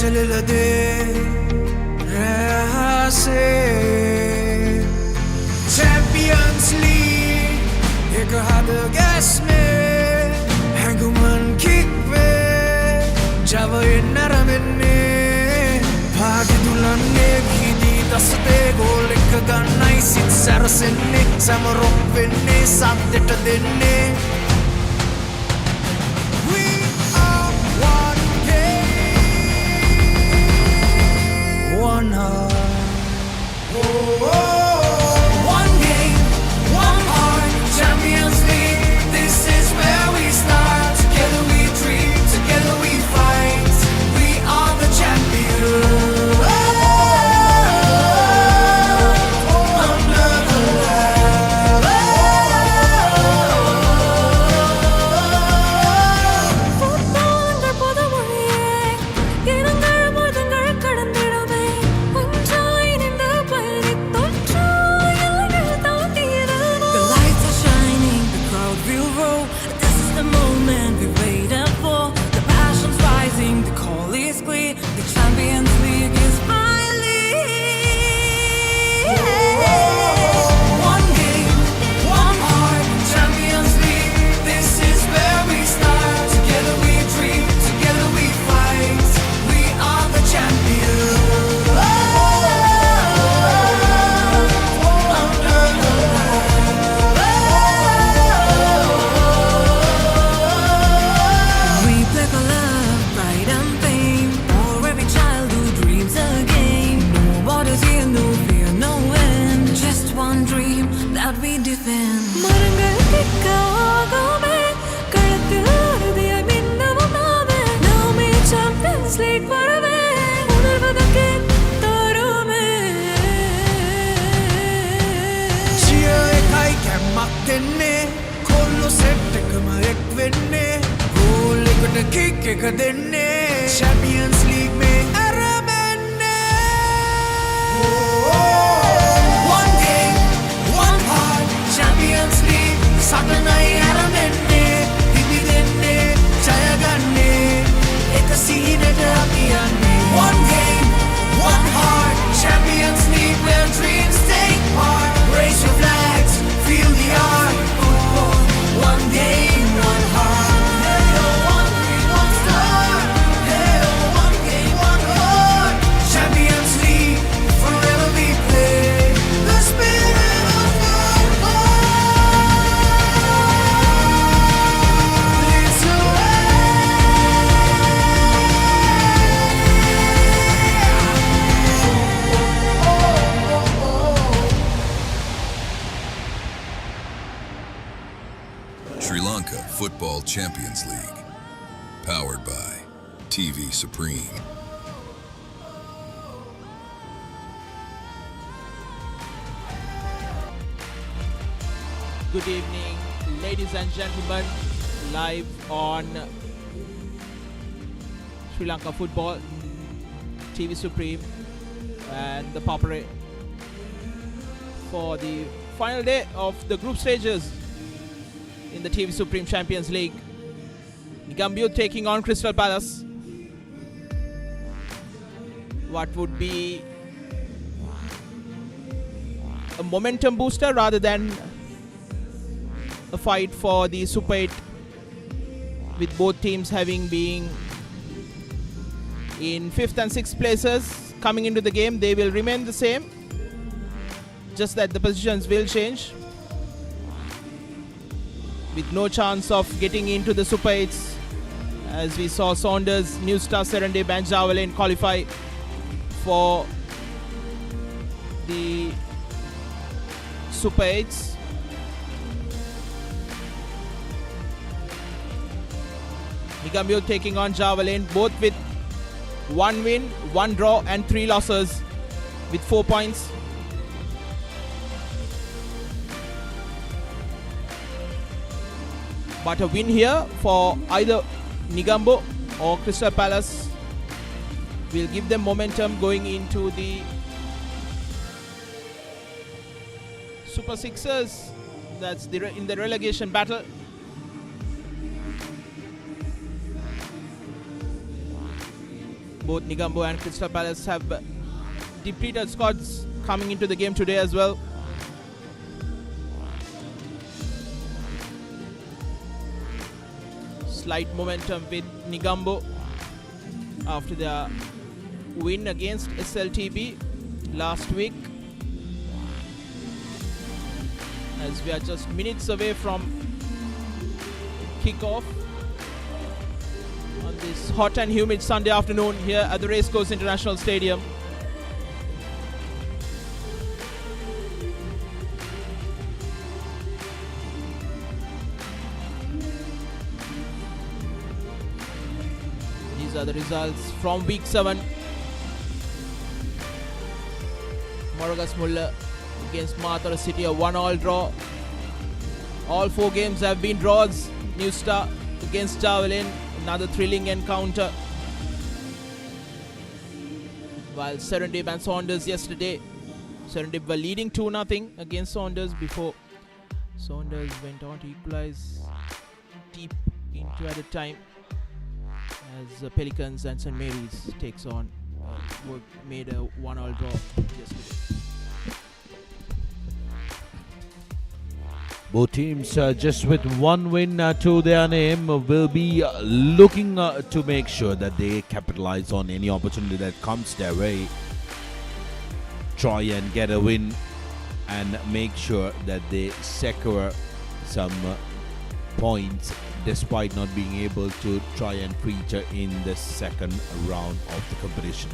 चलते रहे champions league एक हाथ गैस में हैंगमैन किक पे जब नरमने भागी दुल्हने घिदी दस्ते गोल एक गाना इसी सरसने समरोपने साथ देने one heart. One game, one heart. Champions League. This is where we start. Together we dream, together we fight. We are the champions. Under the light. Football போத மொழியே இரங்கள் மோதங்கள் கடந்திடவே ஒன்றாய் நின்ற பயணி தொற்றாய் எல்லைகள் தாண்டியது The lights are shining, the crowd will roll. This is the moment we waited for. The passion's rising, the call is clear. The Champions League is finally One game, one heart. Champions League. This is where we start. Together we dream, together we fight. We are the champions. Under the We play for love, pride and pain. For every child who dreams again. No borders here, no fear, no end. Just one dream that we defend. மரங்கள் திக்காகவே களத்தில் உறுதியாய் மின்னவும் நாமே. நாமே Champions League வரவே உணர்வதற்கு தருமே. Cheer ekai kemak denne kollo set ekama ek wenne goal ekata kick එක denne Champions League mein aramenne One game one heart Champions League saganai aramenne hidi denne jaya ganne එක සීනට අපි යන්නේ One game one heart Champions League where dreams take part raise your flags feel the art football one game one heart hey oh one dream one star hey oh one game one heart Champions League forever we play the spirit of football leads away Sri Lanka Football Champions League. Powered by TV Supreme. Good evening, ladies and gentlemen, live on Sri Lanka Football, TV Supreme and the Papare for the final day of the group stages in the TV Supreme Champions League. Negombo taking on Crystal Palace. What would be a momentum booster rather than a fight for the Super 8, with both teams having been in 5th and 6th places coming into the game. They will remain the same, just that the positions will change, with no chance of getting into the Super 8s, as we saw Saunders, New Star Serende, Banjawale qualify for the Super 8s. Negombo taking on Javalain, both with 1 win, 1 draw and 3 losses, with 4 points. But a win here for either Negombo or Crystal Palace will give them momentum going into the Super Sixers. That's in the relegation battle. Both Negombo and Crystal Palace have depleted squads coming into the game today as well. Slight momentum with Negombo after their win against SLTB last week, as we are just minutes away from kick-off on this hot and humid Sunday afternoon here at the Racecourse International Stadium. These are the results from week 7. Moragas Mulla against Mathura City, a 1-all draw. All 4 games have been draws. New Star against Javelin, another thrilling encounter. While Serendip and Saunders yesterday, Serendip were leading 2-0 against Saunders before Saunders went on to equalize deep into added time, as Pelicans and St. Mary's takes on made a 1-all draw yesterday. Both teams just with 1 win to their name will be looking to make sure that they capitalize on any opportunity that comes their way. Try and get a win and make sure that they secure some points despite not being able to try and feature in the second round of the competition.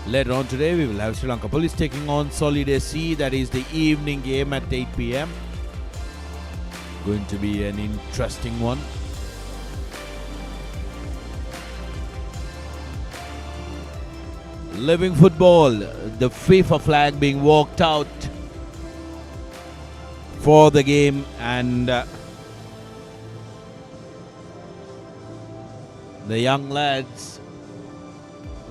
Later on today, we will have Sri Lanka Police taking on Solid SC. That is the evening game at 8 p.m. Going to be an interesting one. Living football, the FIFA flag being walked out for the game, and the young lads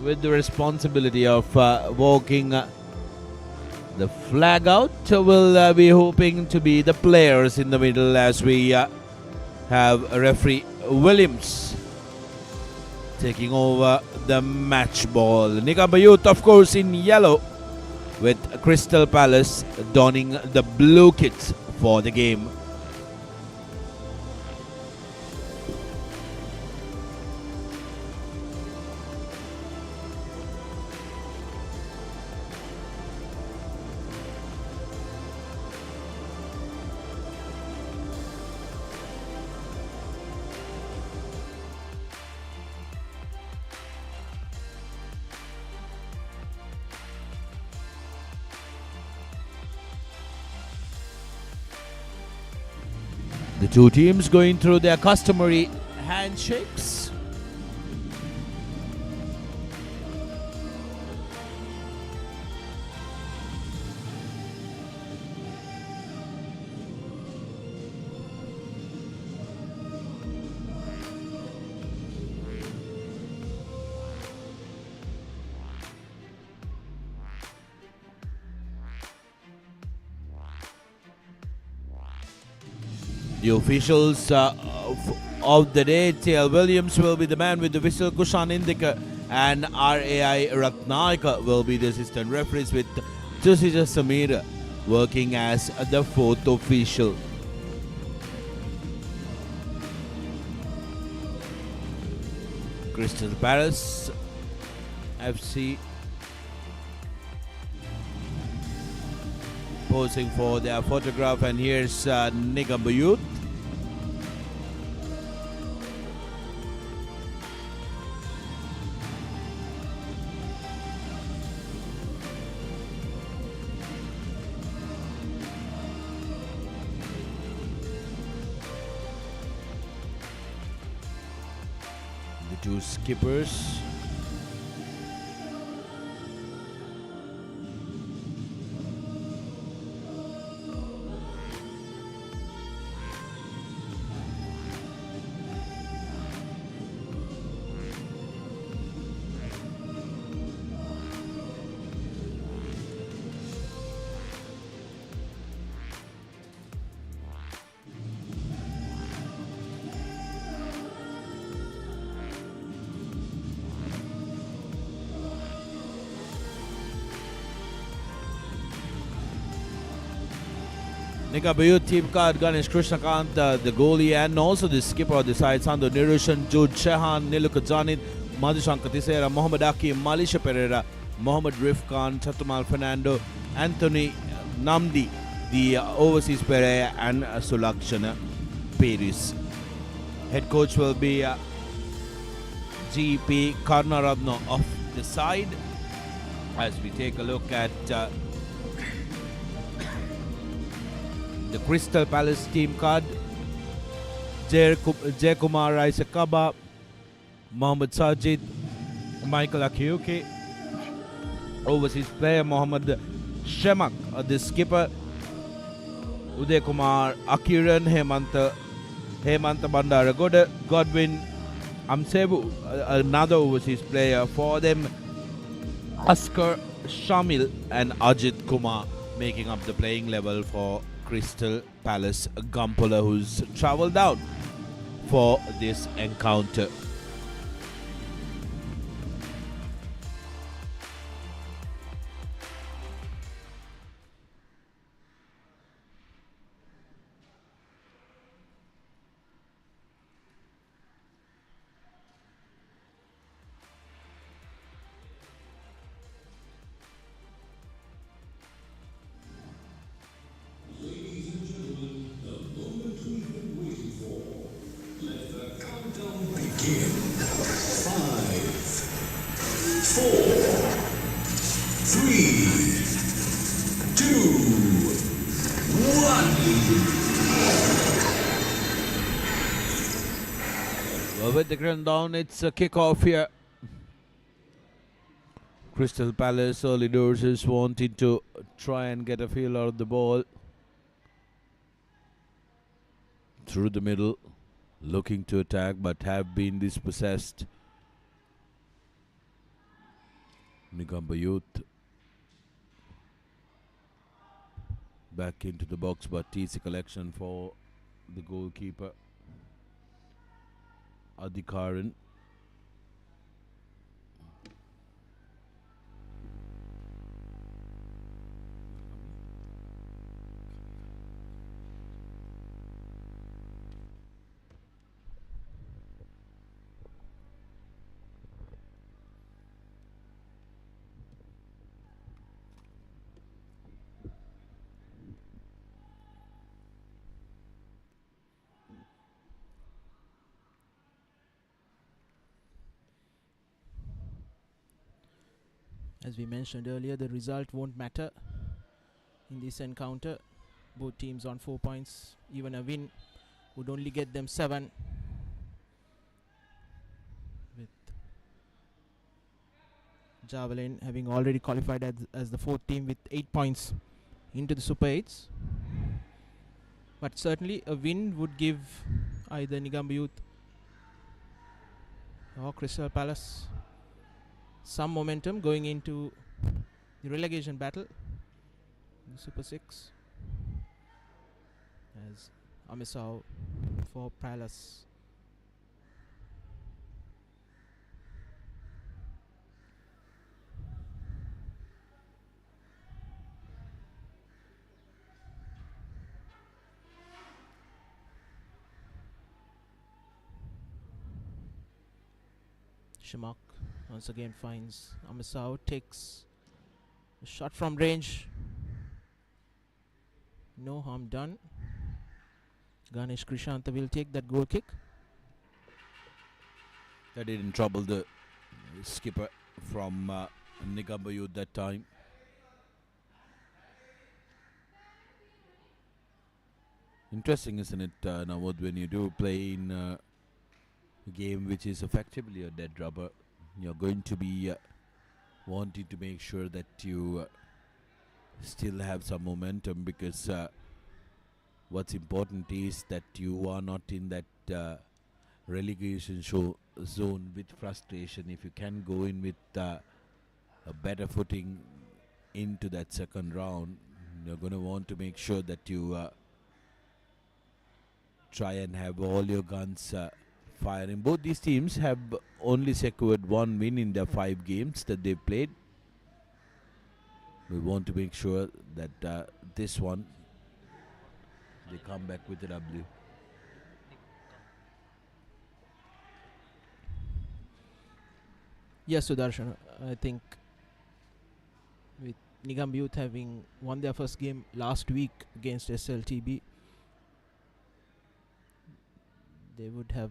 with the responsibility of walking the flag out will be hoping to be the players in the middle, as we have referee Williams taking over the match ball. Negombo Youth, of course, in yellow, with Crystal Palace donning the blue kits for the game. The two teams going through their customary handshakes. The officials of the day, TL Williams will be the man with the whistle, Kushan Indika and RAI Ratnayaka will be the assistant referees, with Tusija Samira working as the 4th official. Crystal Palace FC posing for their photograph, and here's Negombo Youth. The two skippers. Negombo team card Ganesh Krishnakant, the goalie, and also the skipper of the side, Sandhu Nirushan, Jude Shehan, Niluka Janit, Madhushankar Tisera, Mohammad Akim, Malisha Pereira, Mohammad Rifkan, Chatumal Fernando, Anthony Namdi, the overseas player, and Sulakshana Paris. Head coach will be GP Karnaratna of the side. As we take a look at the Crystal Palace team card, Jay Kumar Raisakaba, Mohammad Sajid, Michael Akiyuki, overseas player Mohammad Shemak, the skipper Uday Kumar Akiran, Hemanta Bandara Godwin Amsebu, another overseas player for them, Askar Shamil and Ajit Kumar making up the playing level for Crystal Palace Gampola, who's travelled down for this encounter. With the ground down, it's a kick-off here. Crystal Palace early doors is wanting to try and get a feel out of the ball. Through the middle, looking to attack, but have been dispossessed. Negombo Youth back into the box, but TC collection for the goalkeeper Adhikaran. As we mentioned earlier, the result won't matter in this encounter. Both teams on 4 points. Even a win would only get them 7. With Javelin having already qualified as the 4th team with 8 points into the Super 8s. But certainly a win would give either Negombo Youth or Crystal Palace some momentum going into the relegation battle, the Super 6, as Amisao for Palace. Shamak once again finds Amisao, takes a shot from range. No harm done. Ganesh Krishanta will take that goal kick. That didn't trouble the skipper from Negombo Youth that time. Interesting, isn't it, Nawad, when you do play in a game which is effectively a dead rubber, you're going to be wanting to make sure that you still have some momentum, because what's important is that you are not in that relegation zone with frustration. If you can go in with a better footing into that second round, you're going to want to make sure that you try and have all your guns firing. Both these teams have only secured 1 win in their 5 games that they've played. We want to make sure that this one They come back with a W. Yes, Sudarshan. I think with Negombo Youth having won their first game last week against SLTB, they would have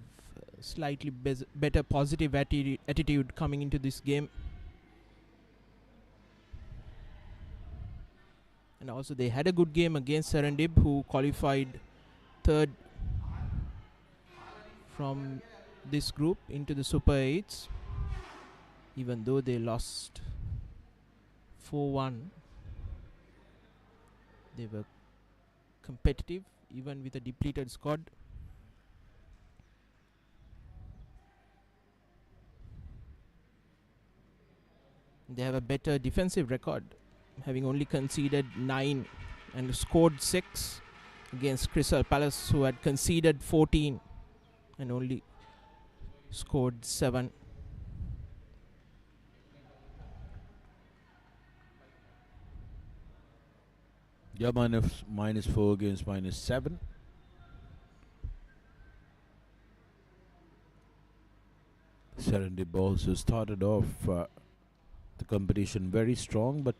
slightly better positive attitude coming into this game. And also they had a good game against Serendib, who qualified third from this group into the Super 8s. Even though they lost 4-1, they were competitive even with a depleted squad. They have a better defensive record, having only conceded 9 and scored 6 against Crystal Palace, who had conceded 14 and only scored 7. Yeah, -4 against -7. Serendib also started off the competition very strong, but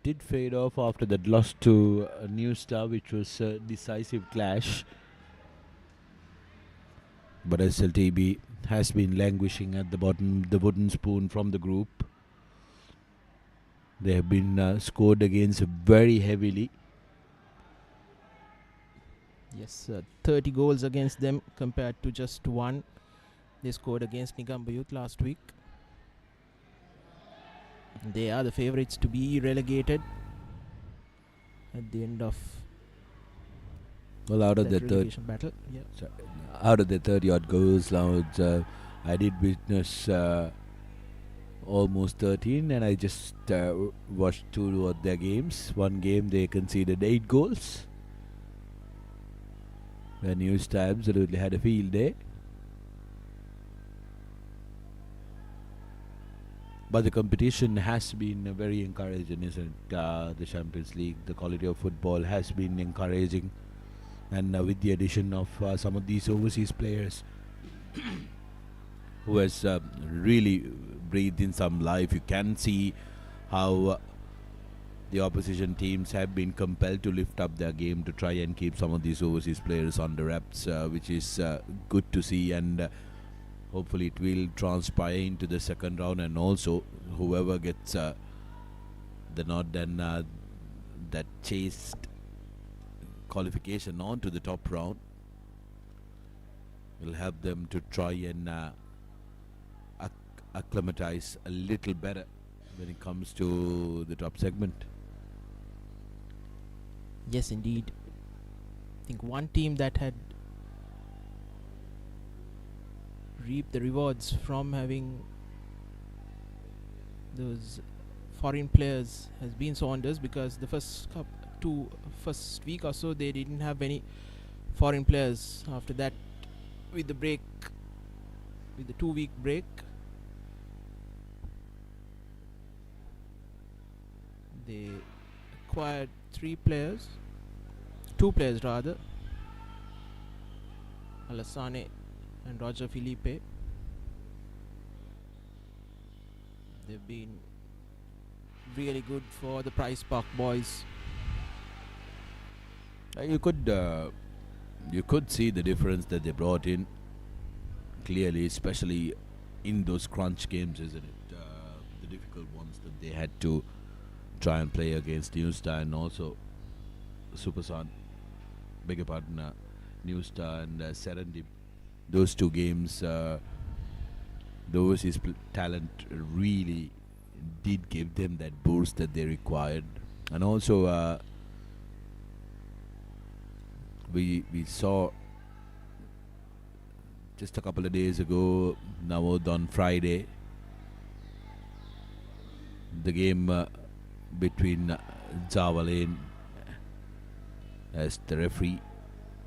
did fade off after that loss to New Star, which was a decisive clash. But SLTB has been languishing at the bottom, the wooden spoon from the group. They have been scored against very heavily. Yes, 30 goals against them compared to just 1 they scored against Negombo Youth last week. They are the favourites to be relegated at the end of Well, out of that the relegation battle. Yeah. out of the 30-odd goals, now I did witness almost 13, and I just watched 2 of their games. One game they conceded 8 goals. The New Star absolutely had a field day. But the competition has been very encouraging, isn't it? The Champions League, the quality of football has been encouraging. And with the addition of some of these overseas players who has really breathed in some life, you can see how the opposition teams have been compelled to lift up their game to try and keep some of these overseas players under wraps, which is good to see, and hopefully it will transpire into the second round, and also whoever gets the nod and that chased qualification on to the top round will help them to try and acclimatize a little better when it comes to the top segment. Yes, indeed. I think one team that had reaped the rewards from having those foreign players has been Saunders, because the first week or so they didn't have any foreign players. After that, with the 2-week break, they acquired 2 players rather, Alassane and Roger Felipe. They've been really good for the Price Park boys. You could see the difference that they brought in clearly, especially in those crunch games, isn't it? The difficult ones that they had to try and play against New Star and also Super Sun. Beg your pardon, New Star and Serendib. Those 2 games, the overseas talent really did give them that boost that they required. And also we saw just a couple of days ago, now on Friday, the game between Zawalain, as the referee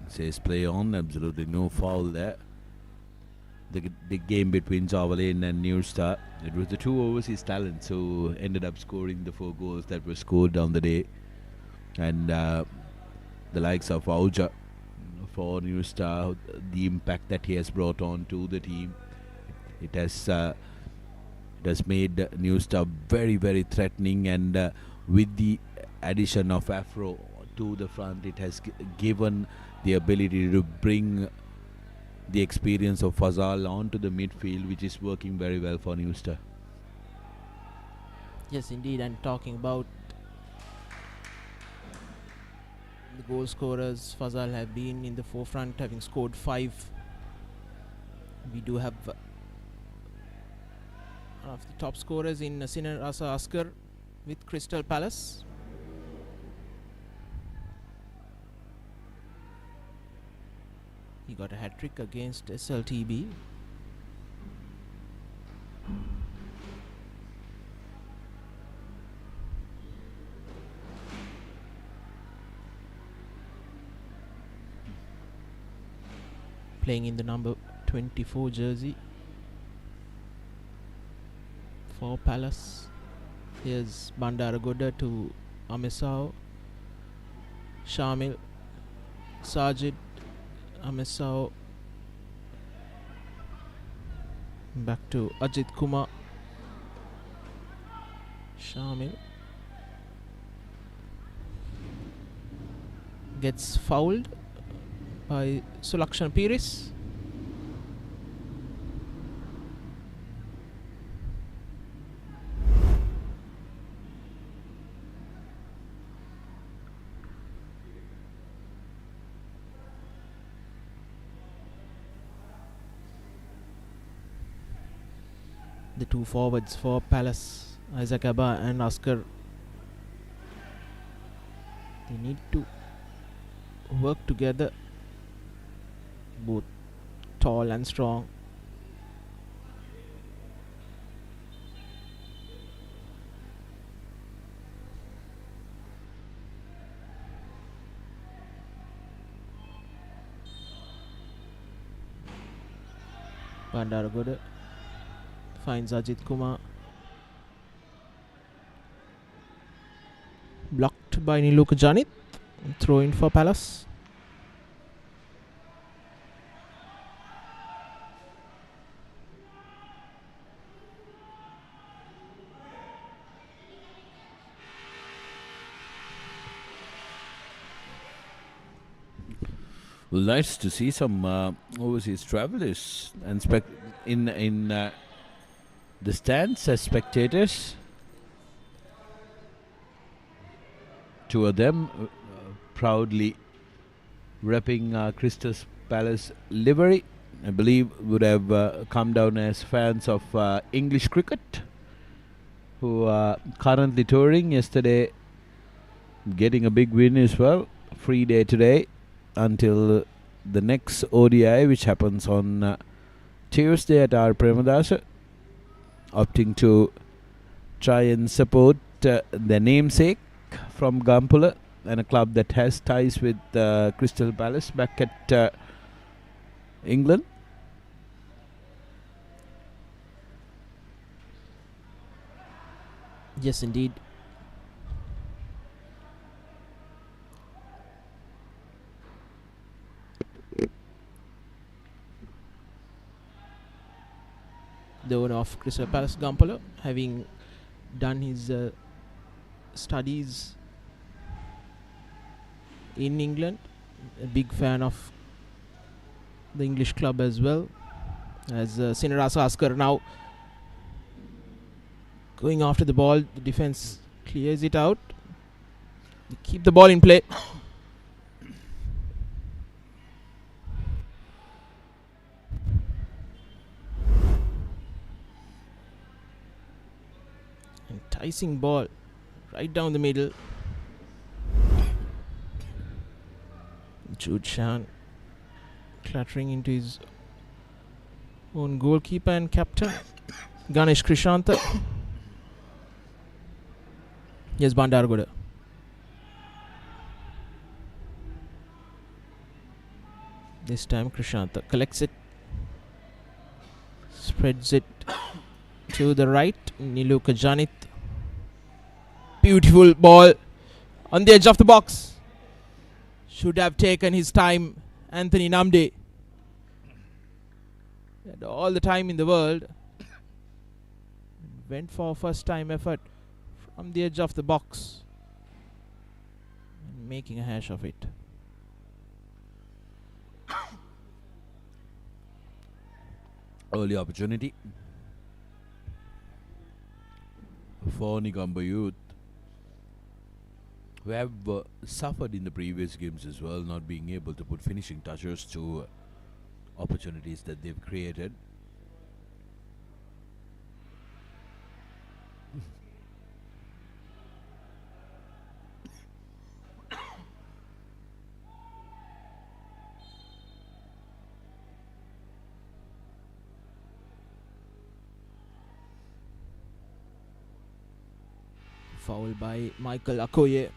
says play on, absolutely no foul there. The game between Zawalain and New Star, it was the 2 overseas talents who ended up scoring the 4 goals that were scored on the day. And the likes of Auja for New Star, the impact that he has brought on to the team. It has made New Star very, very threatening, and with the addition of Afro to the front, it has given the ability to bring the experience of Fazal onto the midfield, which is working very well for New Star. Yes, indeed. And talking about the goal scorers, Fazal have been in the forefront, having scored 5. We do have one of the top scorers in Sinar Asa Askar with Crystal Palace. He got a hat-trick against SLTB. Playing in the number 24 jersey for Palace. Here's Bandaragoda to Amisao, Shamil, Sajid, Amisao, back to Ajit Kumar, Shamil gets fouled by Sulakshan Piris. The two forwards for Palace, Isaac Abba and Oscar, they need to work together, both tall and strong. Bandaragoda finds Ajit Kumar, blocked by Niluka Janit. Throw in for Palace. Well, nice to see some overseas travellers and in the stands as spectators. Two of them proudly repping Crystal Palace livery. I believe would have come down as fans of English cricket, who are currently touring. Yesterday, getting a big win as well. Free day today until the next ODI, which happens on Tuesday at our Premadasa, opting to try and support their namesake from Gampula and a club that has ties with Crystal Palace back at England. Yes, indeed. The owner of Crystal Palace, Gampala, having done his studies in England, a big fan of the English club as well. As Sinarasa Askar now going after the ball, the defense clears it out. They keep the ball in play. Enticing ball right down the middle. Jude Shan clattering into his own goalkeeper and captain Ganesh Krishanta. Yes, Bandaragoda. This time Krishanta collects it, spreads it to the right. Niluka Janit. Beautiful ball on the edge of the box. Should have taken his time Anthony Namde had all the time in the world. Went for first time effort from the edge of the box. And making a hash of it. Early opportunity for Negombo Youth, who have suffered in the previous games as well, not being able to put finishing touches to opportunities that they've created. Foul by Michael Akoye.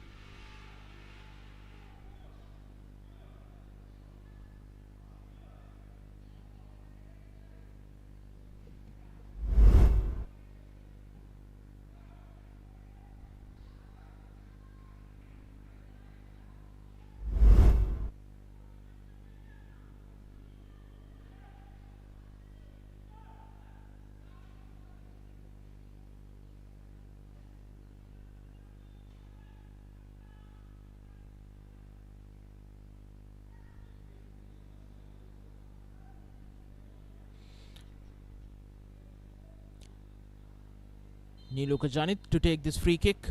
Nilu Kajanit to take this free kick.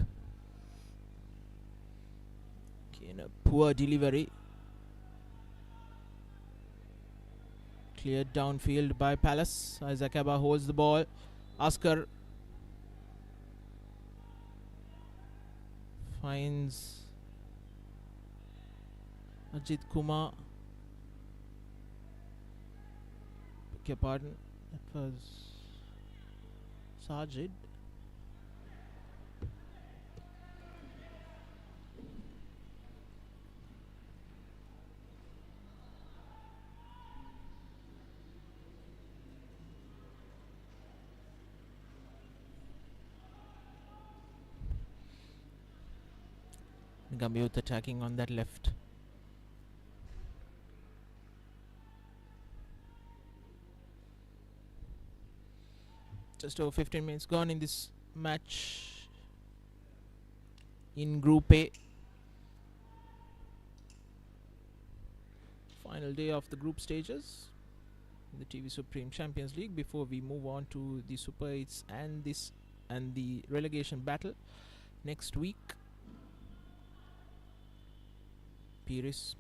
In a poor delivery. Cleared downfield by Palace. Isaac Abba holds the ball. Askar finds Ajit Kumar. Beg your pardon. That was Sajid. Negombo Youth attacking on that left. Just over 15 minutes gone in this match in Group A. Final day of the group stages in the TV Supreme Champions League before we move on to the Super 8s and the relegation battle next week. Pires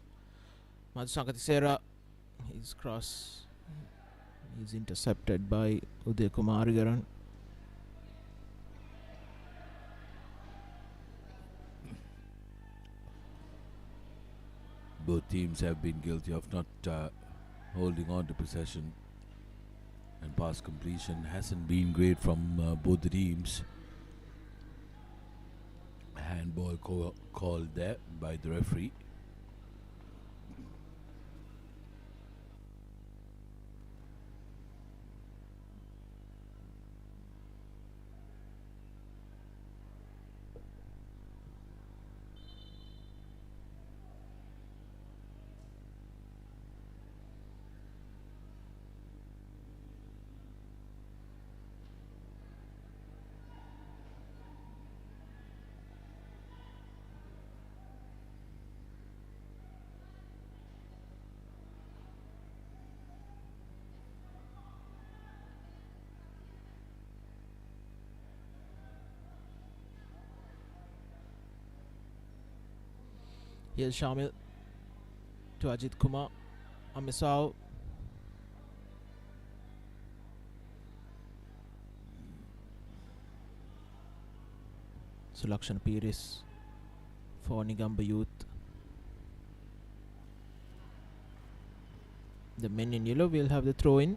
Madhusankatisera, his cross is intercepted by Uday Kumar Arigaran. Both teams have been guilty of not holding on to possession, and pass completion hasn't been great from both the teams. Handball called there by the referee. Here's Shamil to Ajit Kumar. Amisao. Sulakshan Pires for Negombo Youth. The men in yellow will have the throw in.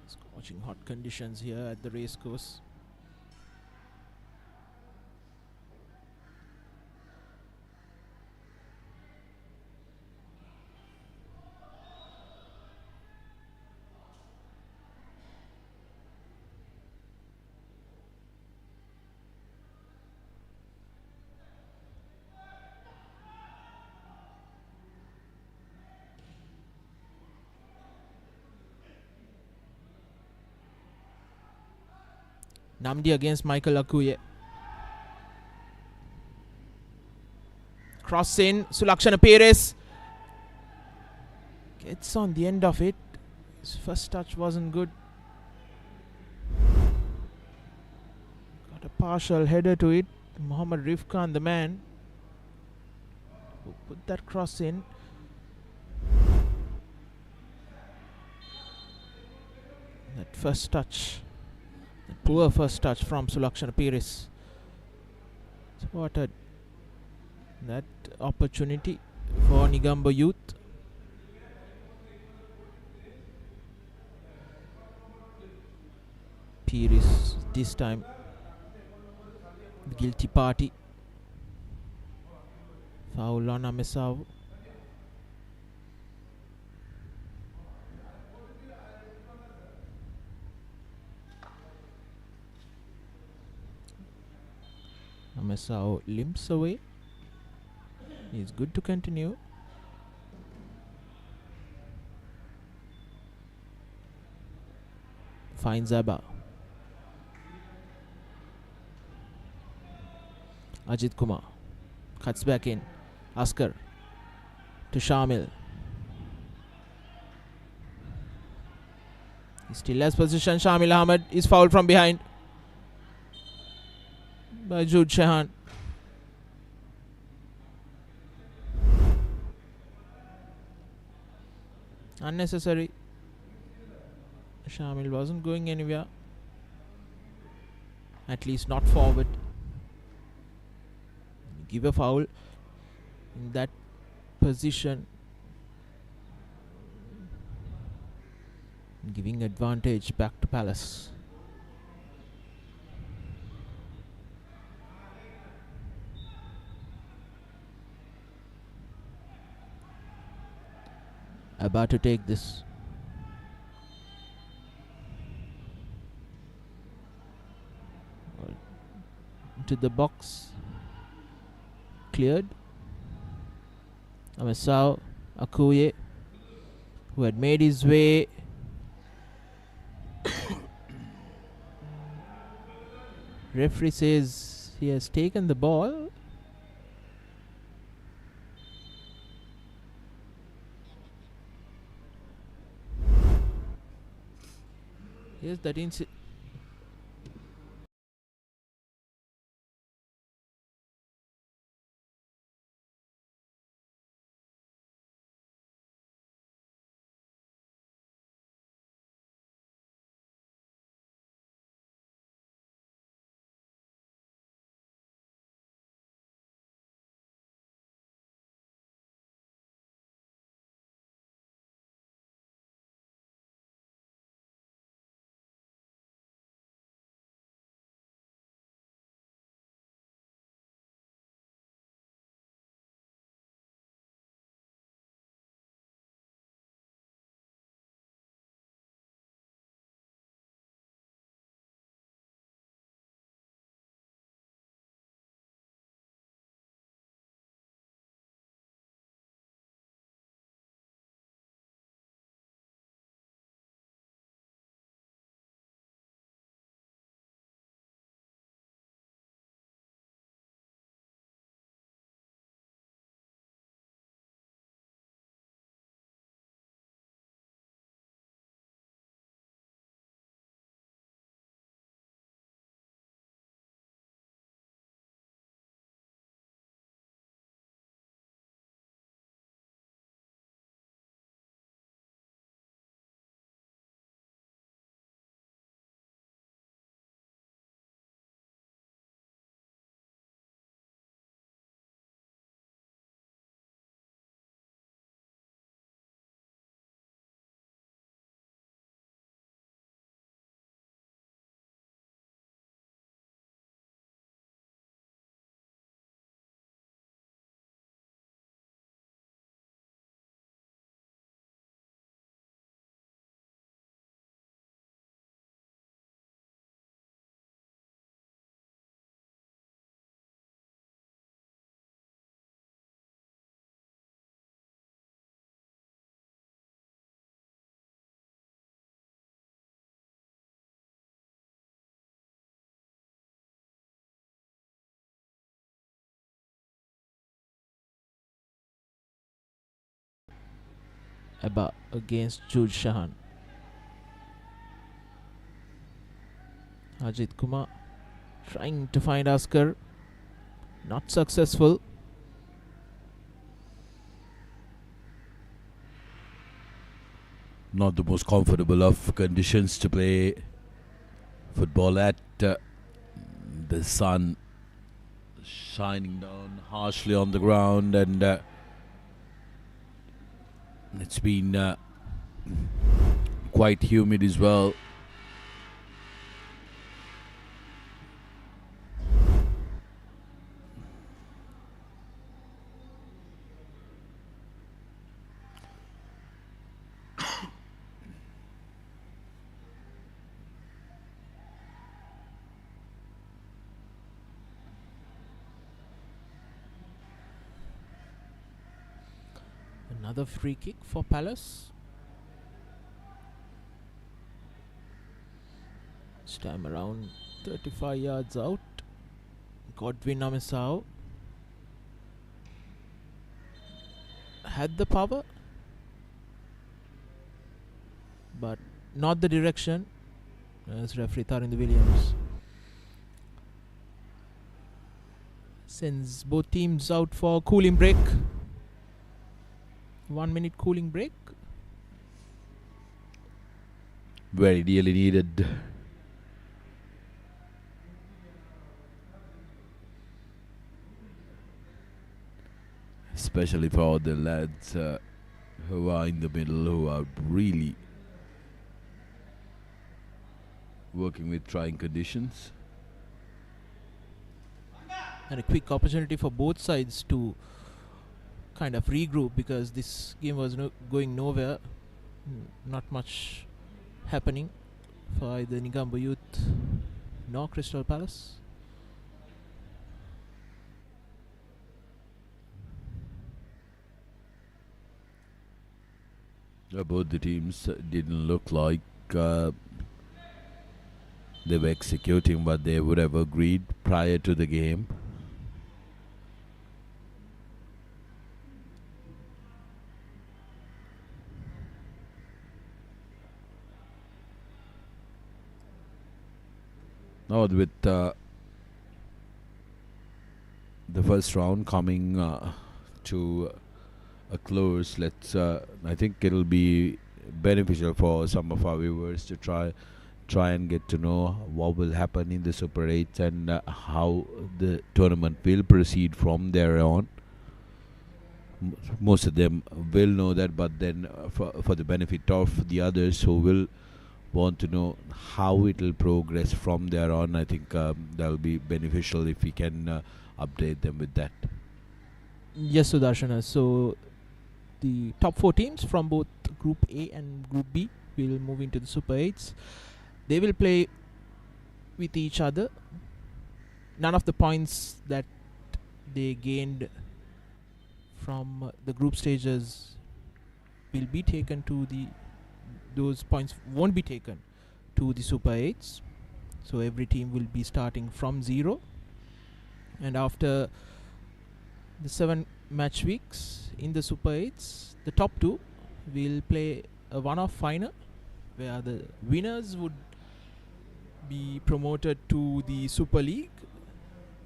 Scorching hot conditions here at the Racecourse. Namdi against Michael Akuye. Cross in. Sulakshana Perez gets on the end of it. His first touch wasn't good. Got a partial header to it. Mohammad Rifkan, the man who put that cross in. That first touch. That poor first touch from Sulakshana Perez. Spotted that opportunity for Negombo youth. Perez this time the guilty party. Foul on Amesau. Amesau limps away. He's good to continue. Finds Abba. Ajit Kumar cuts back in. Askar to Shamil. He still has position. Shamil Ahmed is fouled from behind by Jude Shahan. Unnecessary. Shamil wasn't going anywhere. At least not forward. Give a foul in that position, giving advantage back to Palace. About to take this. Into the box. Cleared. Amesau Akuye, who had made his way referee says he has taken the ball. Yes, that incident. Abba against Jude Shahan. Ajit Kumar trying to find Askar. Not successful. Not the most comfortable of conditions to play football at. The sun shining down harshly on the ground, and it's been quite humid as well. Another free kick for Palace. This time around 35 yards out. Godwin Amisao had the power, but not the direction, as referee Tarind Williams sends both teams out for cooling break. 1 minute cooling break. Very dearly needed. Especially for the lads who are in the middle, who are really working with trying conditions. And a quick opportunity for both sides to kind of regroup, because this game was going nowhere. Not much happening for either Negombo Youth nor Crystal Palace. Both the teams didn't look like they were executing what they would have agreed prior to the game. Now with the first round coming to a close, I think it'll be beneficial for some of our viewers to try and get to know what will happen in the Super 8 and how the tournament will proceed from there on. Most of them will know that, but then for the benefit of the others who will want to know how it will progress from there on, I think that will be beneficial if we can update them with that. Yes, Sudarshana. So the top 4 teams from both Group A and Group B will move into the Super 8s. They will play with each other. None of the points that they gained from the group stages will be taken to those points won't be taken to the Super 8s. So every team will be starting from 0. And after the 7 match weeks in the Super 8s, the top 2 will play a one-off final where the winners would be promoted to the Super League,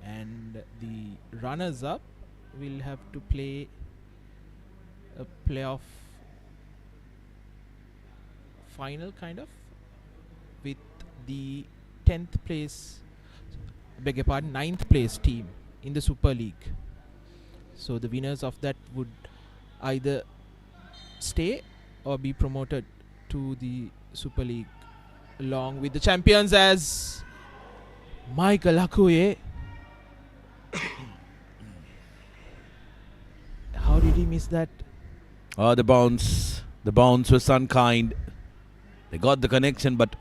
and the runners-up will have to play a playoff final kind of with the 10th place, beg your pardon, 9th place team in the Super League. So the winners of that would either stay or be promoted to the Super League along with the champions, as Michael Akuye. How did he miss that? The bounce was unkind. They got the connection, but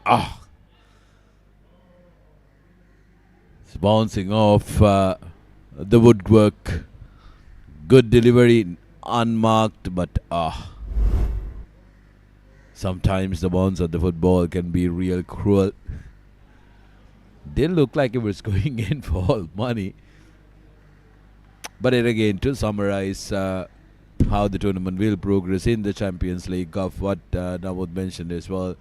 it's bouncing off the woodwork. Good delivery, unmarked, but sometimes the bounce of the football can be real cruel. Didn't look like it was going in for all money. But again, to summarize, how the tournament will progress in the Champions League. Of what Nawad mentioned as well,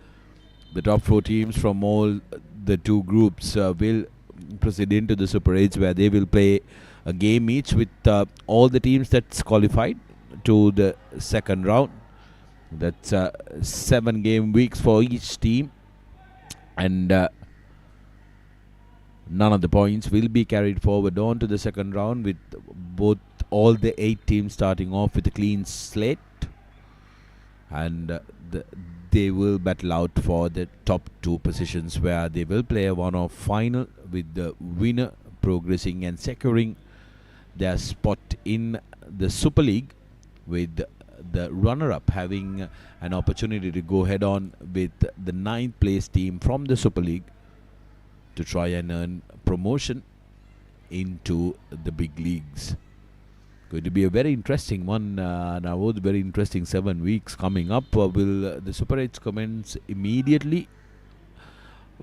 the top 4 teams from all the 2 groups will proceed into the Super 8s, where they will play a game each with all the teams that's qualified to the second round. That's 7 game weeks for each team, and none of the points will be carried forward on to the second round, with all the 8 teams starting off with a clean slate, and they will battle out for the top 2 positions, where they will play a one-off final, with the winner progressing and securing their spot in the Super League, with the runner-up having an opportunity to go head-on with the 9th place team from the Super League to try and earn promotion into the big leagues. Going to be a very interesting one. Now, very interesting 7 weeks coming up. Will the Super 8s commence immediately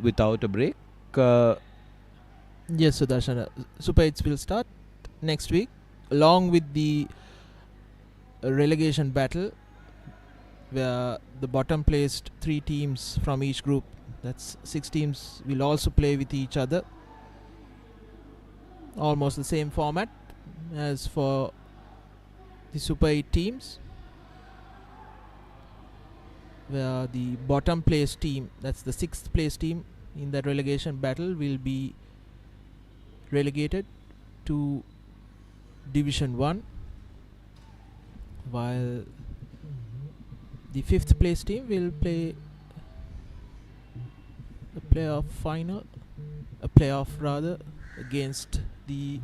without a break? Yes, Sudarshan. Super 8s will start next week, along with the relegation battle, where the bottom placed 3 teams from each group, that's 6 teams, will also play with each other. Almost the same format as for the Super 8 teams, where the bottom place team, that's the 6th place team in that relegation battle, will be relegated to Division 1, while the 5th place team will play a playoff against the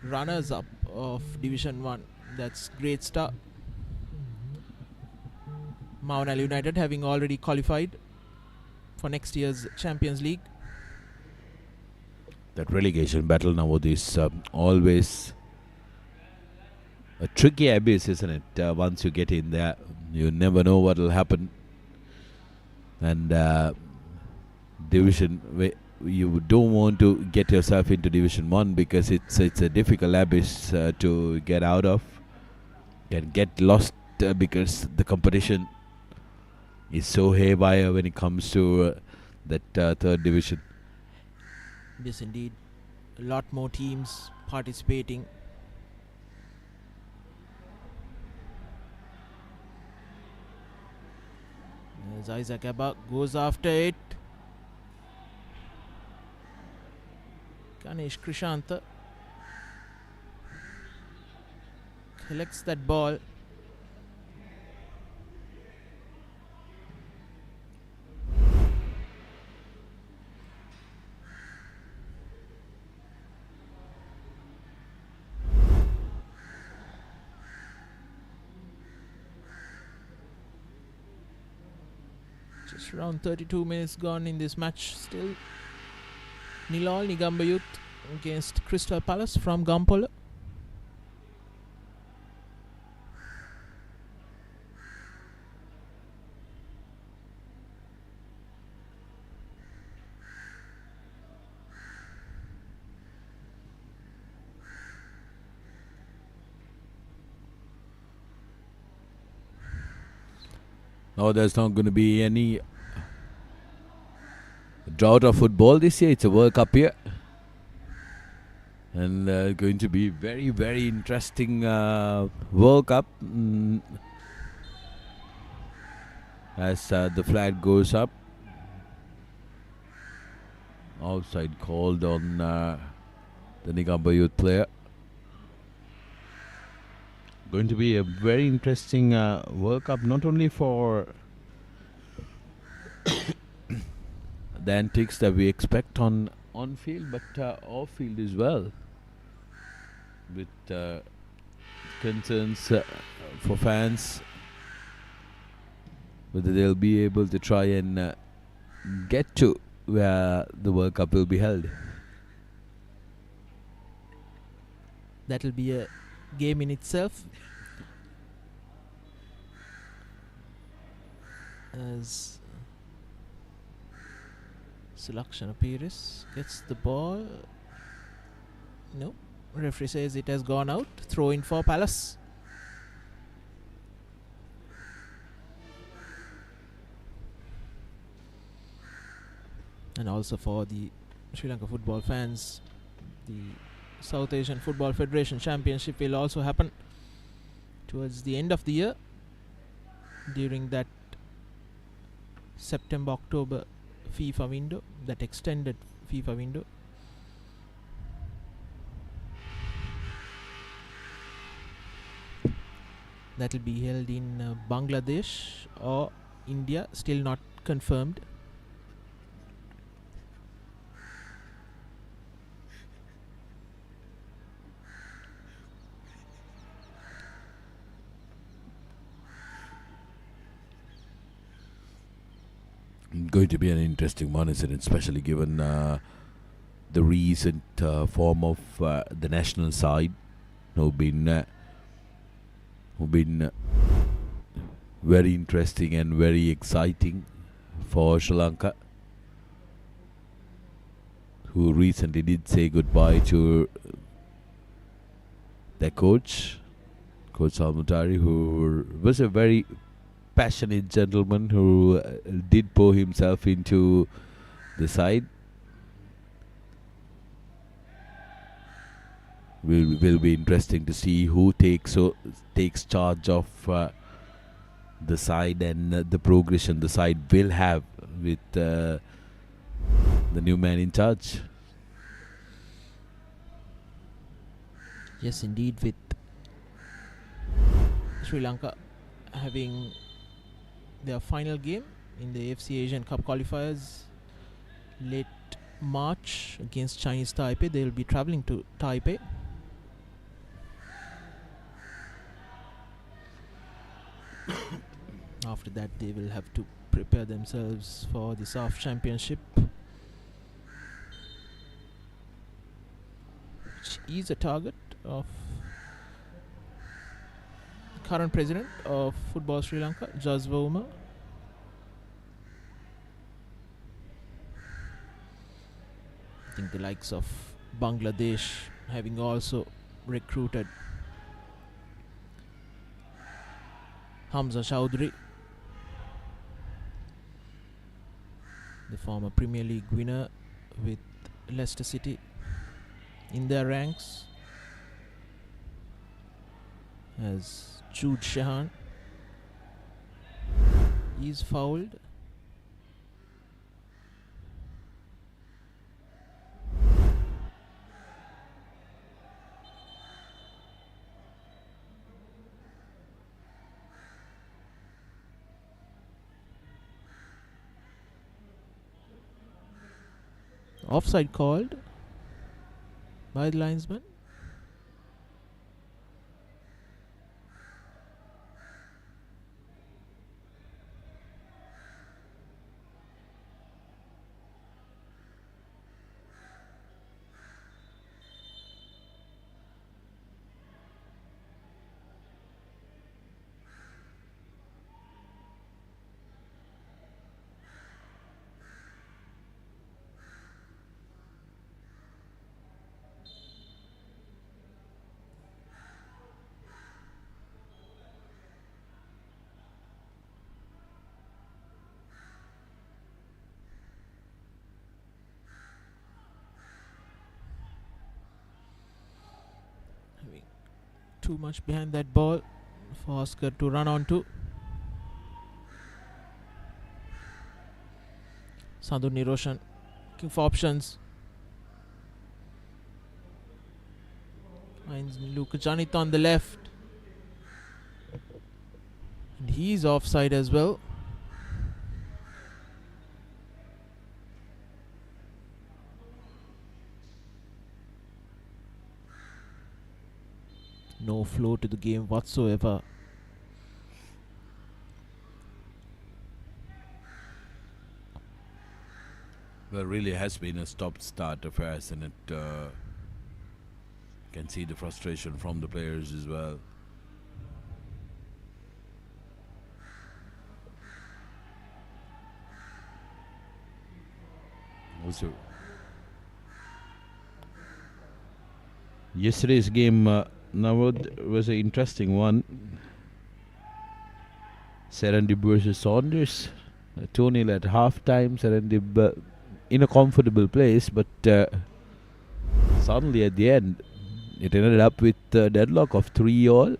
runners up of Division 1, that's Great Star. Mount Al United having already qualified for next year's Champions League. That relegation battle now is always a tricky abyss, isn't it? Once you get in there, you never know what will happen. And you don't want to get yourself into Division 1, because it's a difficult abyss to get out of. Can get lost because the competition is so haywire when it comes to that 3rd division. Yes, indeed. A lot more teams participating. As Isaac Abba goes after it. Ganesh Krishanta collects that ball. Just around 32 minutes gone in this match still. Nilal Negombo Youth against Crystal Palace from Gampola. No, there's not going to be any drought of football this year. It's a World Cup year, and going to be very, very interesting World Cup as the flag goes up. Outside called on the Negombo Youth player. Going to be a very interesting World Cup, not only for the antics that we expect on field, but off field as well, with concerns for fans whether they'll be able to try and get to where the World Cup will be held. That'll be a game in itself, as Selection Pires gets the ball. No, referee says it has gone out. Throw in for Palace. and also for the Sri Lanka football fans, the South Asian Football Federation Championship will also happen towards the end of the year, during that September-October FIFA window, that extended FIFA window. That will be held in Bangladesh or India, still not confirmed. Going to be an interesting one, isn't it? Especially given the recent form of the national side, who've been very interesting and very exciting for Sri Lanka, who recently did say goodbye to their coach Salmutari, who was a very passionate gentleman who did pour himself into the side. Will be interesting to see who takes charge of the side and the progression the side will have with the new man in charge. Yes, indeed, with Sri Lanka having their final game in the AFC Asian Cup qualifiers late March against Chinese Taipei. They will be travelling to Taipei. After that, they will have to prepare themselves for the SAF Championship, which is a target of the current president of Football Sri Lanka, Jaswa Uma. I think the likes of Bangladesh having also recruited Hamza Chowdhury, the former Premier League winner with Leicester City, in their ranks, as Jude Shahan is fouled. Offside called by the linesman. Too much behind that ball for Oscar to run onto. Sandhu Niroshan looking for options. Finds Luka Janit on the left. And he's offside as well. No flow to the game whatsoever. Well, really has been a stop-start affair, hasn't it? Can see the frustration from the players as well. Also, yesterday's game was an interesting one. Serendip versus Saunders. 2-0 at half time. Serendip in a comfortable place, but suddenly at the end, it ended up with a deadlock of 3-all.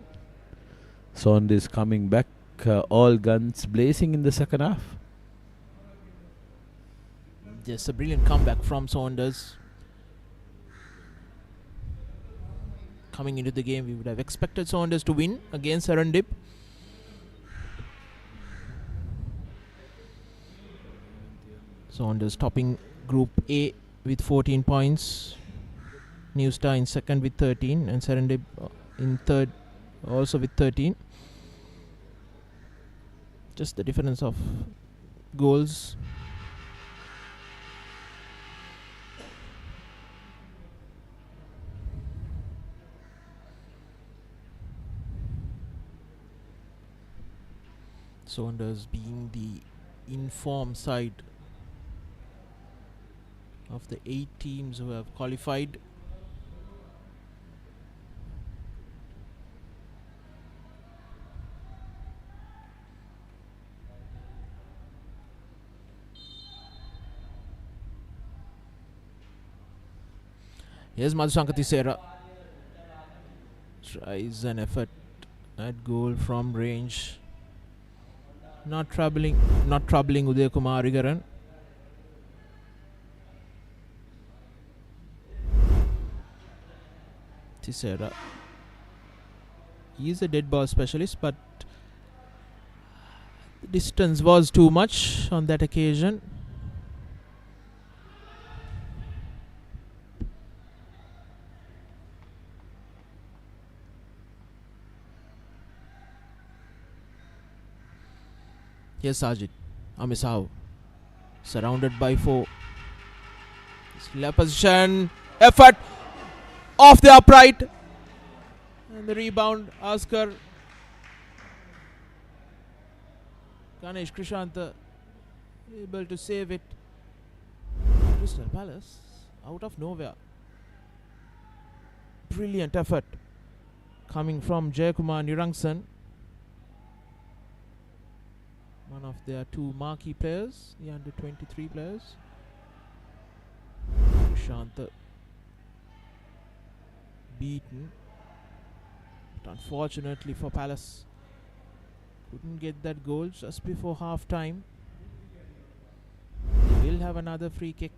Saunders coming back, all guns blazing in the second half. Just a brilliant comeback from Saunders. Coming into the game, we would have expected Saunders to win against Serendip. Saunders topping Group A with 14 points. New Star in second with 13, and Serendip in third also with 13. Just the difference of goals. Saunders being the informed side of the 8 teams who have qualified. Here's Madhusanka Thisera. Tries an effort at goal from range. Not troubling Uday Kumar Igaran. Thisera. He is a dead ball specialist, but the distance was too much on that occasion. Here's Sajid Amisao, surrounded by 4. Left position, effort off the upright, and the rebound. Oscar Ganesh Krishanta able to save it. Crystal Palace out of nowhere. Brilliant effort coming from Jayakumar Nirangsan, one of their 2 marquee players, the under 23 players. Krishanta beaten, but unfortunately for Palace, couldn't get that goal just before half time. They will have another free kick.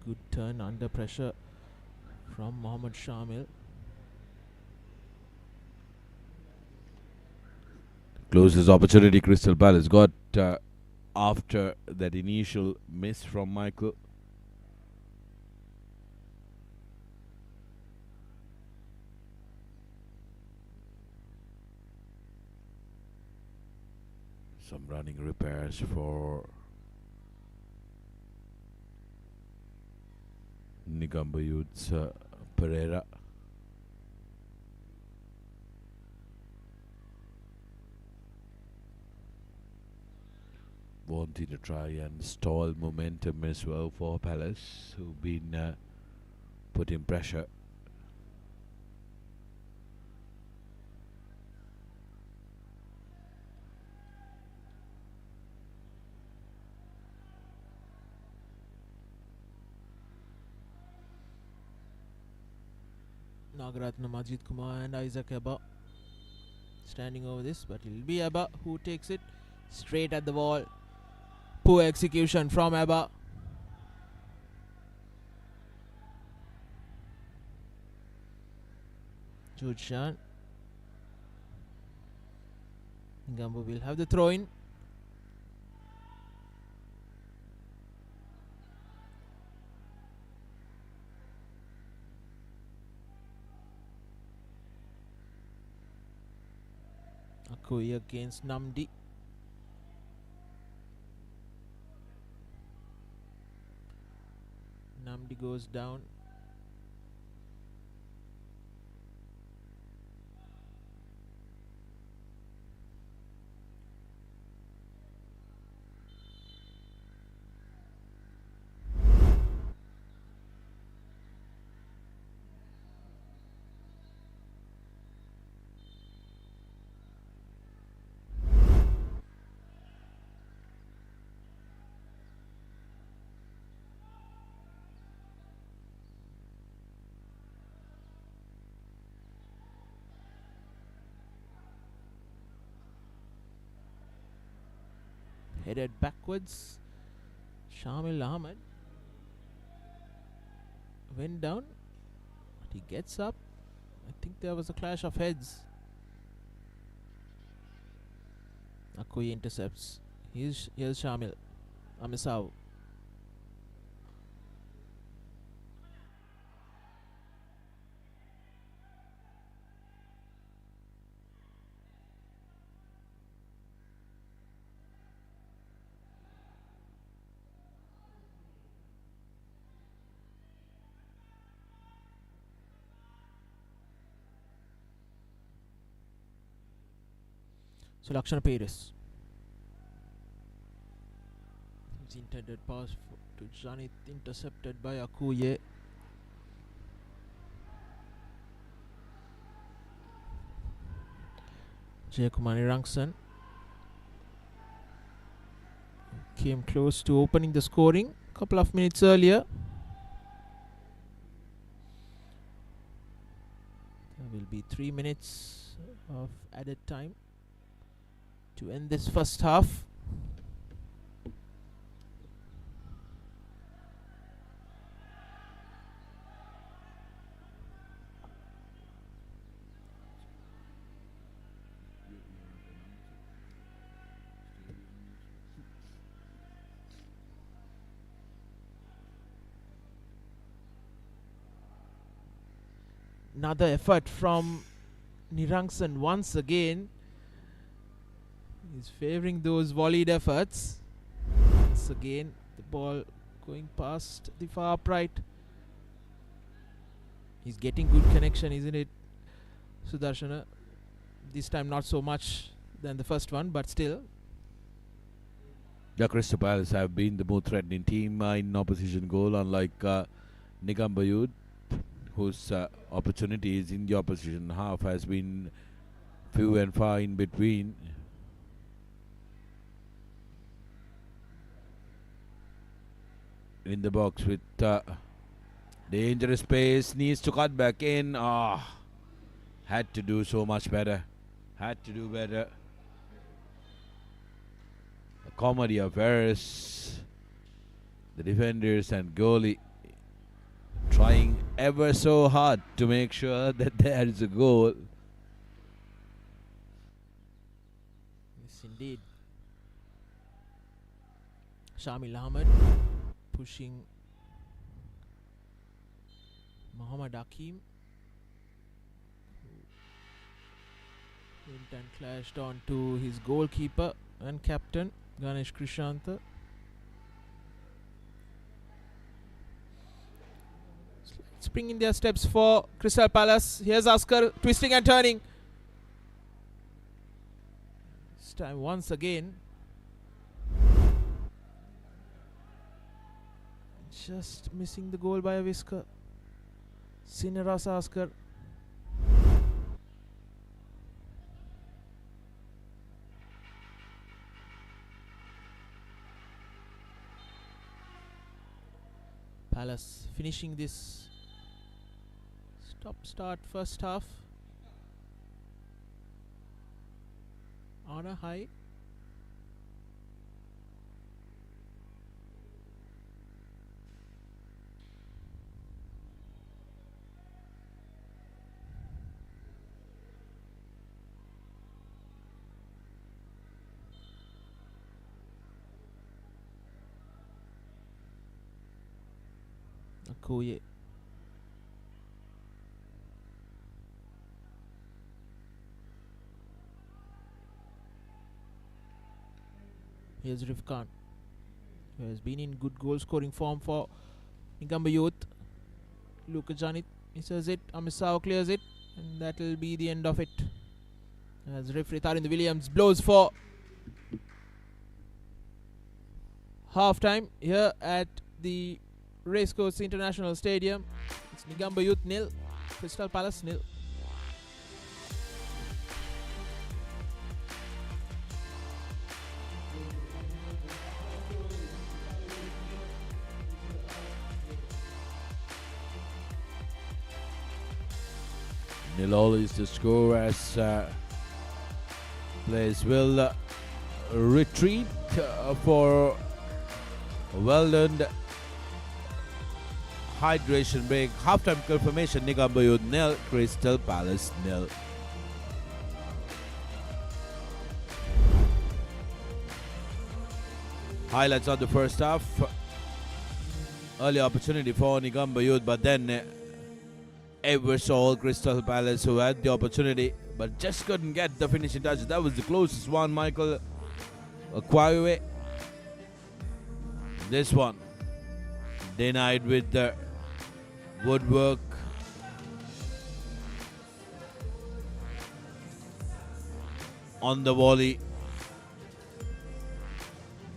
Good turn under pressure from Mohammad Shamil. Closest opportunity Crystal Palace got after that initial miss from Michael. Some running repairs for Negombo Youth's Pereira. Wanting to try and stall momentum as well for Palace, who've been putting pressure. Nagaratna Majid Kumar and Isaac Abba standing over this, but it'll be Abba who takes it straight at the wall. Poor execution from Abba. Judshan. Negombo will have the throw in. Akoi against Namdi. Namdi goes down. Headed backwards. Shamil Ahmed went down. But he gets up. I think there was a clash of heads. Akui intercepts. Here's Shamil. Amisao. So Lakshana Paris. His intended pass to Janit, intercepted by Akuye. Jayakumar Nirangsan came close to opening the scoring a couple of minutes earlier. There will be 3 minutes of added time to end this first half. Another effort from Nirangsan once again. He's favouring those volleyed efforts. Once again, the ball going past the far upright. He's getting good connection, isn't it, Sudarshana? This time not so much than the first one, but still. The Crystal Palace have been the more threatening team in opposition goal, unlike Negombo, whose opportunities in the opposition half has been few and far in between. In the box with dangerous pace, needs to cut back in. Had to do so much better. Had to do better. A comedy of errors. The defenders and goalie trying ever so hard to make sure that there is a goal. Yes, indeed. Shamil Ahmed pushing Muhammad Hakim, who went and clashed onto his goalkeeper and captain Ganesh Krishanta. Springing their steps for Crystal Palace. Here's Askar twisting and turning. This time once again. Just missing the goal by a whisker. Sinaras Askar. Palace finishing this stop-start first half on a high. Akoye. Here's Rifkan, who has been in good goal scoring form for Negombo Youth. Luka Janit misses it, Amisao clears it, and that will be the end of it. As referee Tarinder Williams blows for half time here at the Racecourse International Stadium. It's Negombo Youth 0, Crystal Palace 0. Nil all is the score as players will retreat for a well-earned hydration break. Halftime confirmation, Negombo 0, Crystal Palace 0. Highlights of the first half. Early opportunity for Negombo Youth, but then Eversole Crystal Palace, who had the opportunity but just couldn't get the finishing touch. That was the closest one, Michael Akwawe. This one denied with the woodwork. On the volley.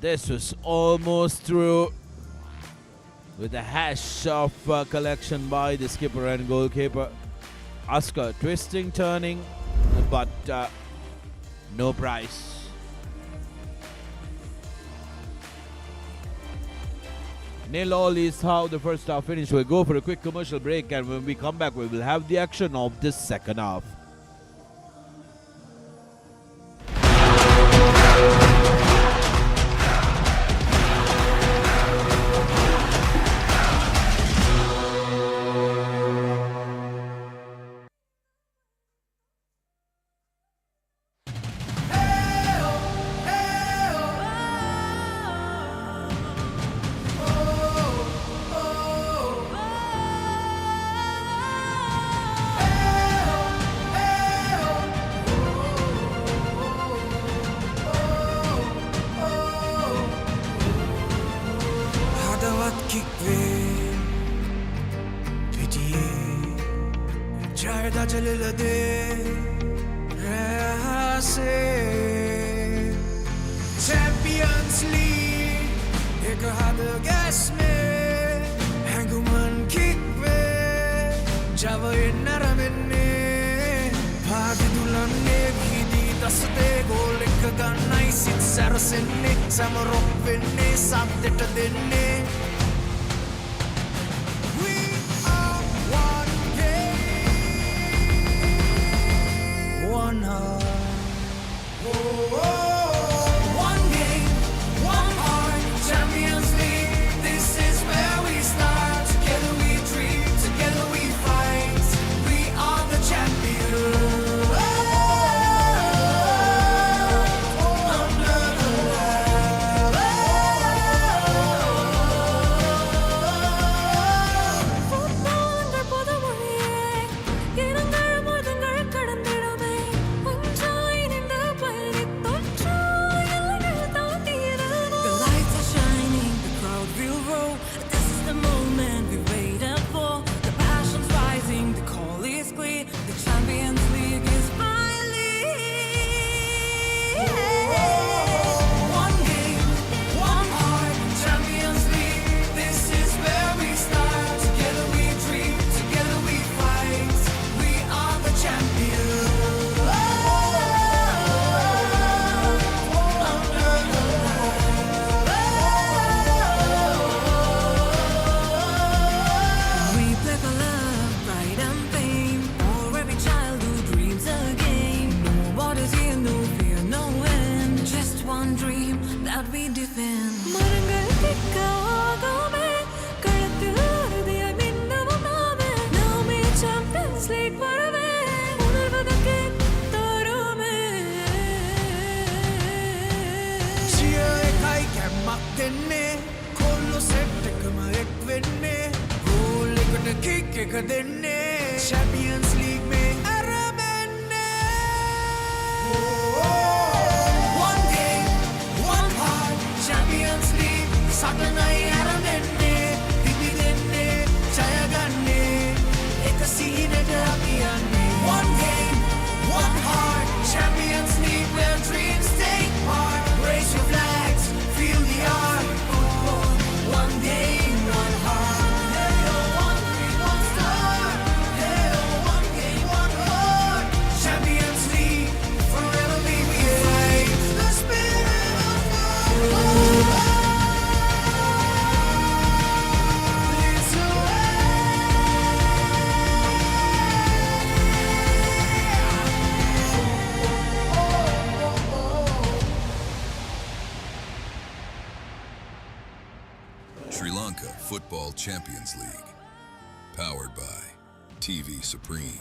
This was almost through with a hash of collection by the skipper and goalkeeper. Oscar twisting, turning, but no prize. Nil all is how the first half finished. We'll go for a quick commercial break, and when we come back, we will have the action of the second half. Champions League, एक हाथ gas में, हैंगुमन kick पे, जावो नरमने, भाग दुलने भीदी दस्ते गोल एक गन्नाई seat सरसने, समरोक बिन्ने सात्तेट दिन्ने. We are one game, one heart. One game, one heart, Champions League. This is where we start. Together we dream, together we fight. We are the champions. Under the Football under புதுமொழியே இரங்கள் மோதங்கள் கடந்திடுமே ஒன்றாய் இணைந்து பயணித்தோற்றாய் எல்லைகள் தாண்டிடுவோம். The lights are shining, the crowd will roll. This is the moment we waited for. The passion's rising, the call is clear. The Champions League is finally one game, one heart, Champions League. This is where we start. Together we dream, together we fight. We are the champions. Under the We play for love, pride and pain. For every child who dreams again. No borders here, no fear, no end. Just one dream that we defend. மரங்கள் திக்காகவே, களத்தில் உறுதியாய் மின்னவும் நாமே. நாமே Champions League வரவே, உணர்வதற்கே தருமே. Cheer ekai kemak denne, kollo set ekama ek venne, goal ekata kick ek denne, Champions League mein aramenne. One game, one heart, Champions League, satanai aramenne, dibi denne, jaya ganne, ek seenata apiyanne. One game, one heart, Champions League, where dreams take part. Raise your flags, feel the art. One game, one heart. Hey, oh, one dream, one star. Hey, oh, one game, one heart. Champions League. Powered by TV Supreme.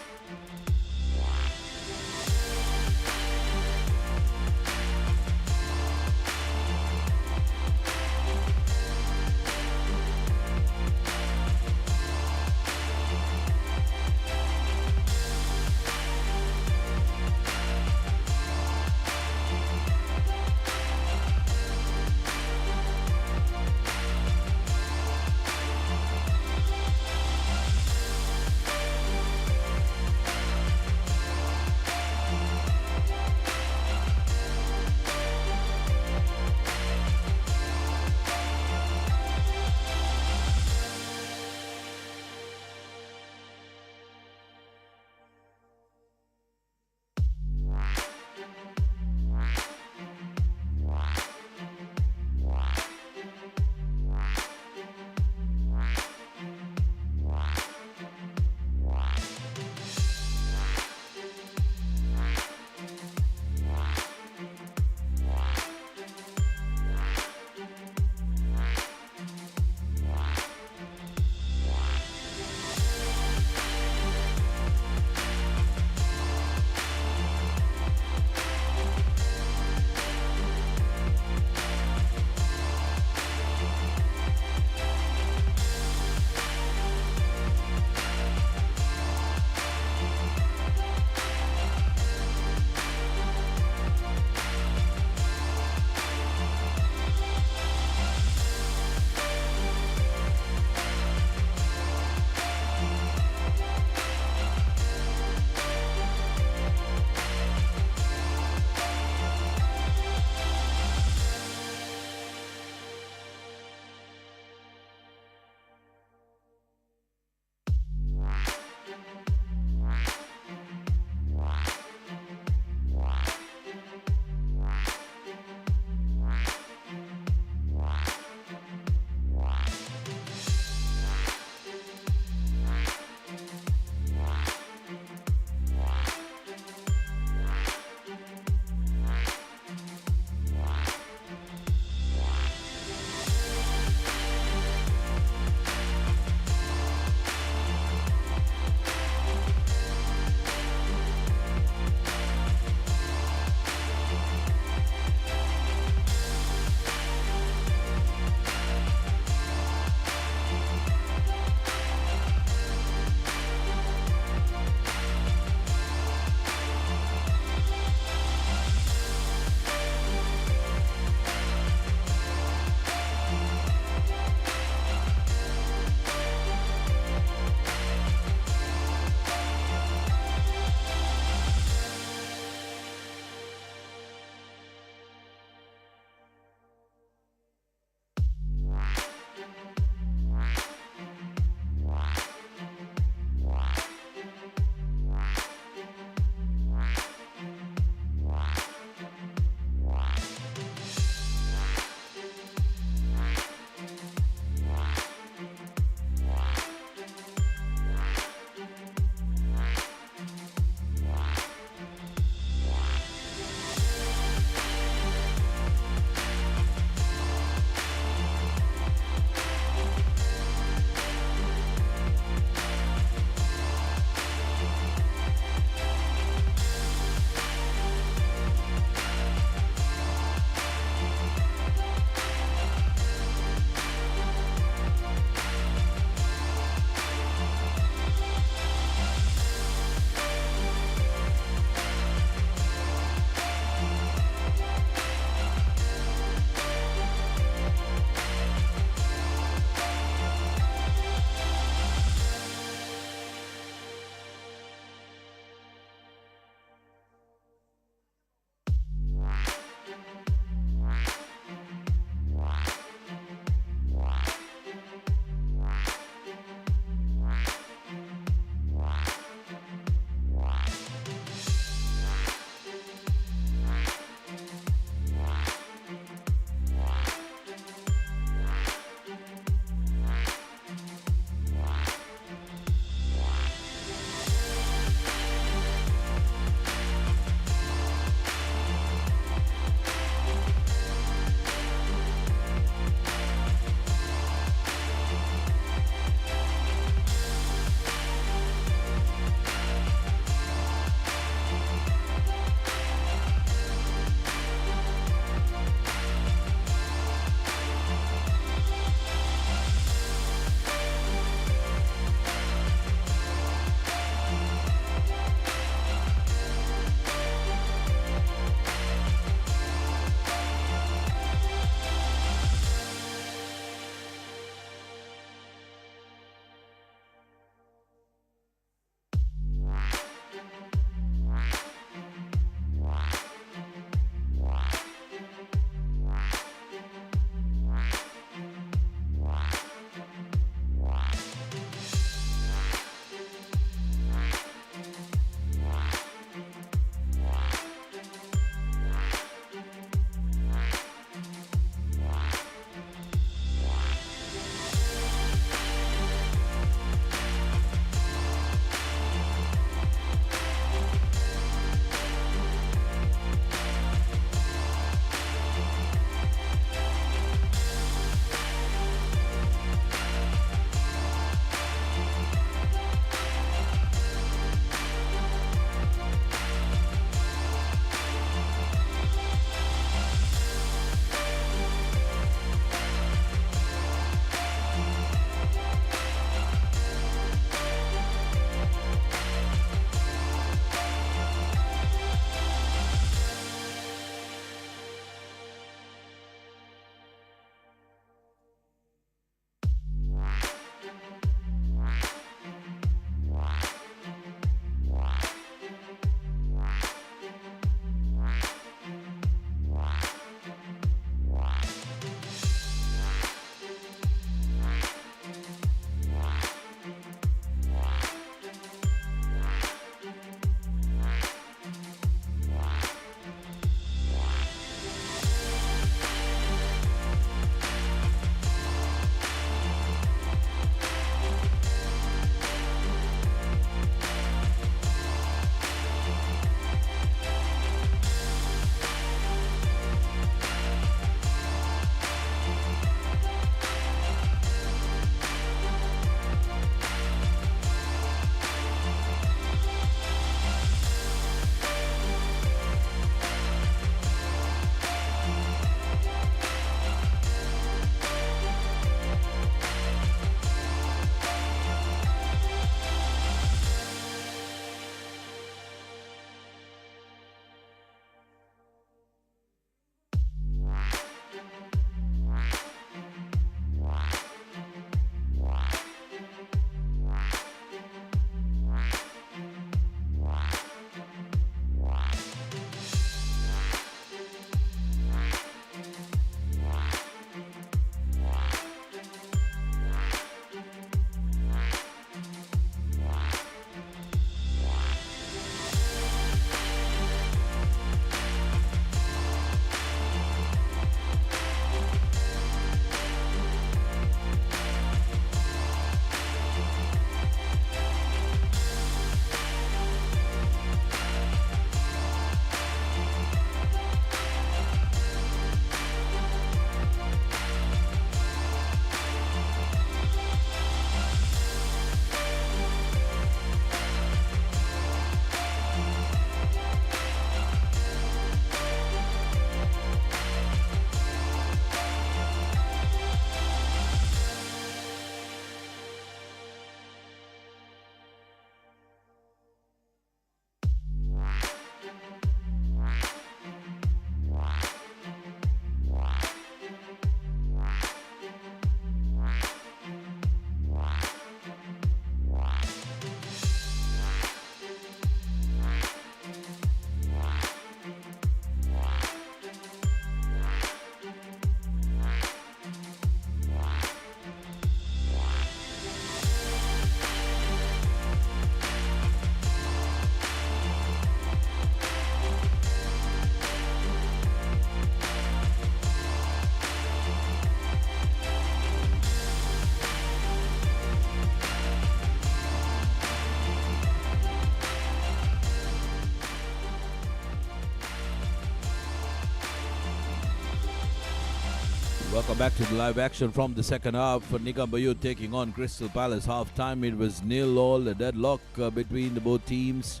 Welcome back to the live action from the second half for Negombo taking on Crystal Palace. Half time it was 0-0, a deadlock between the both teams.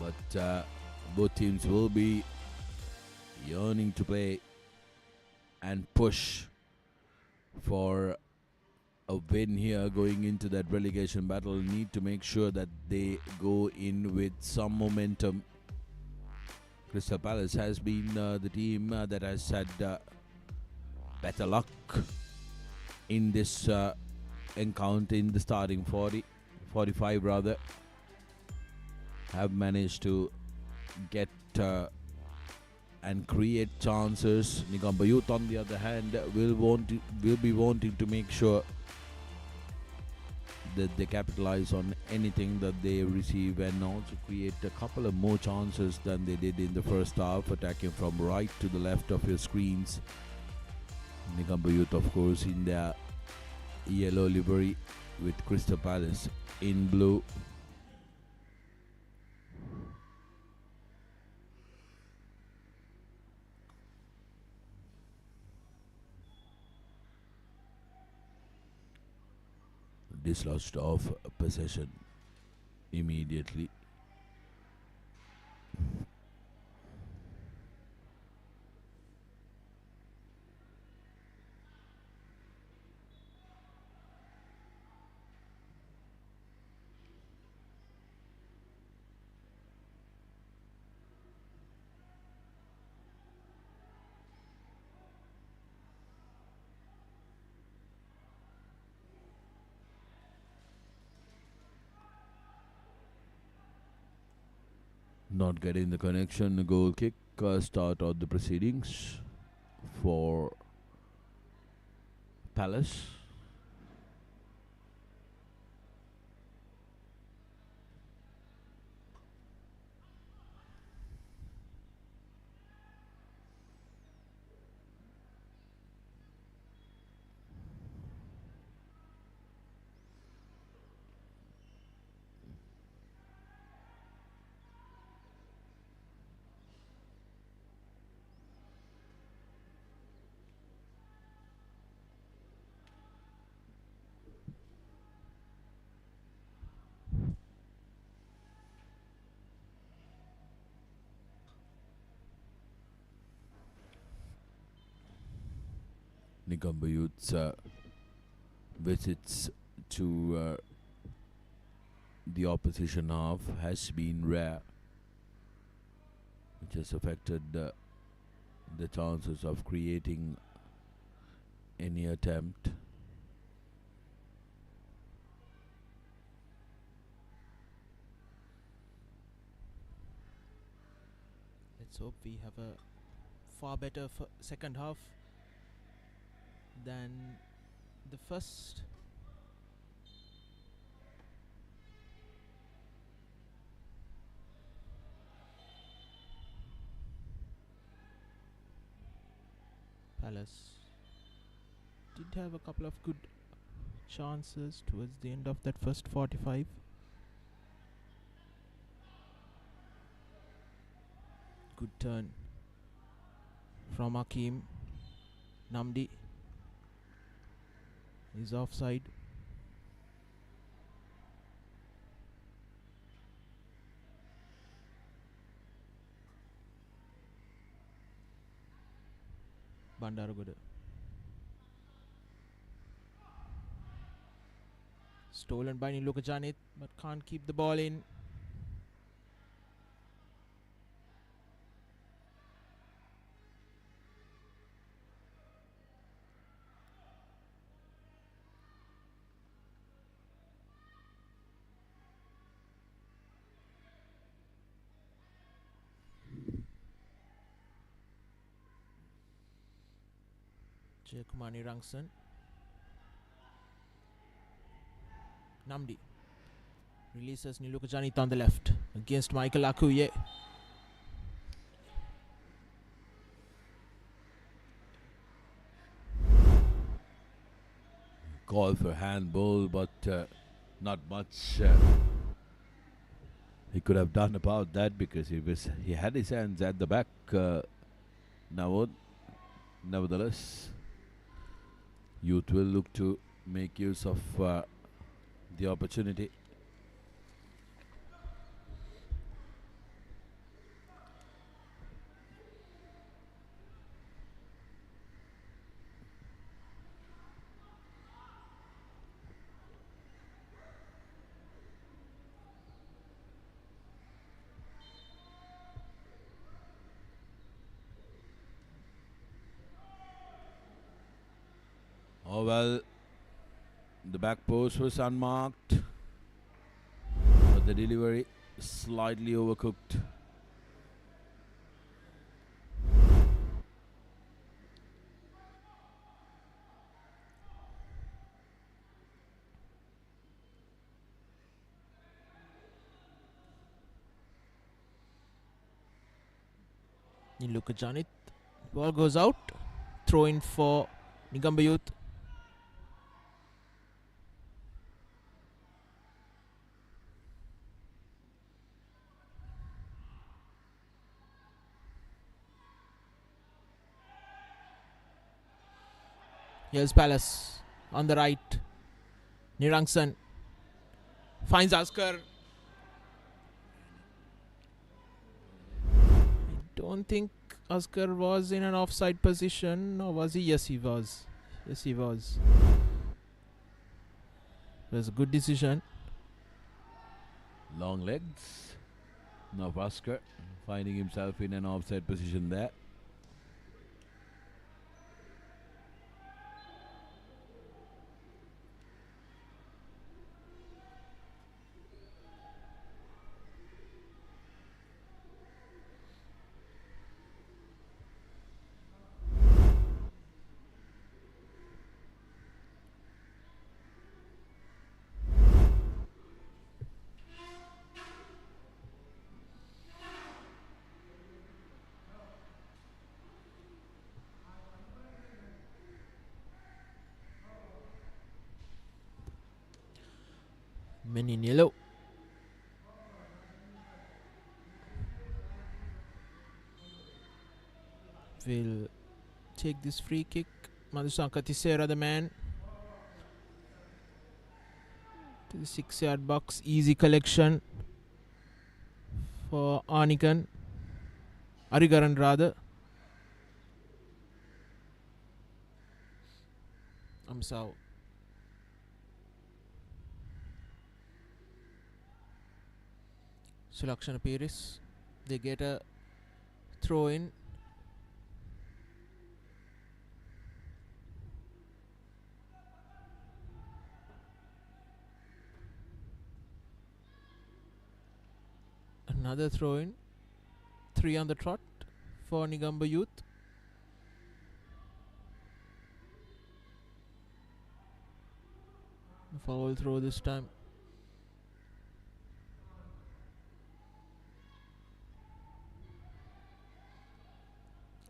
But both teams will be yearning to play and push for a win here going into that relegation battle. Need to make sure that they go in with some momentum. Crystal Palace has been the team that has had better luck in this encounter in the starting 45 rather. Have managed to get and create chances. Negombo Youth on the other hand will be wanting to make sure that they capitalize on anything that they receive and also create a couple of more chances than they did in the first half, attacking from right to the left of your screens. Negombo Youth, of course, in their yellow livery with Crystal Palace in blue. Dislodged off possession immediately. Not getting the connection, a goal kick, start out the proceedings for Palace. Negombo Youth's visits to the opposition half has been rare, which has affected the chances of creating any attempt. Let's hope we have a far better second half than the first. Palace did have a couple of good chances towards the end of that first 45. Good turn from Hakim. Namdi is offside. Bandaragoda. Stolen by Niluka Janit, but can't keep the ball in. Kumani Rangson. Namdi releases Niluka Janit on the left against Michael Akuye. Call for handball, but not much he could have done about that because he had his hands at the back. Now Nevertheless, youth will look to make use of the opportunity. Oh well, the back post was unmarked, but the delivery slightly overcooked. You look at Janit. Ball goes out. Throw in for Negombo Youth. Here's Palace on the right. Nirangsan finds Askar. I don't think Askar was in an offside position, or was he? Yes, he was. Yes, he was. It was a good decision. Long legs. Now Oscar finding himself in an offside position there. Men in yellow. Will take this free kick. Madhusanka Tissera, the man. To the 6-yard box. Easy collection for Arigaran rather. Amsao. Sulakshana Piris. They get a throw in. Another throw in. 3 on the trot for Negombo Youth. Foul throw this time.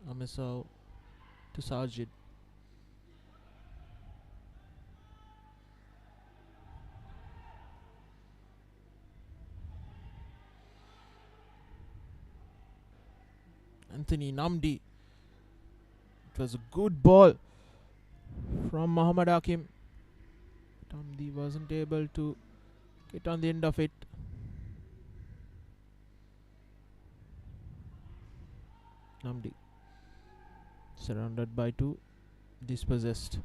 Amisao to Sajid. Anthony Namdi. It was a good ball from Muhammad Hakim. Namdi wasn't able to get on the end of it. Namdi surrounded by 2, dispossessed.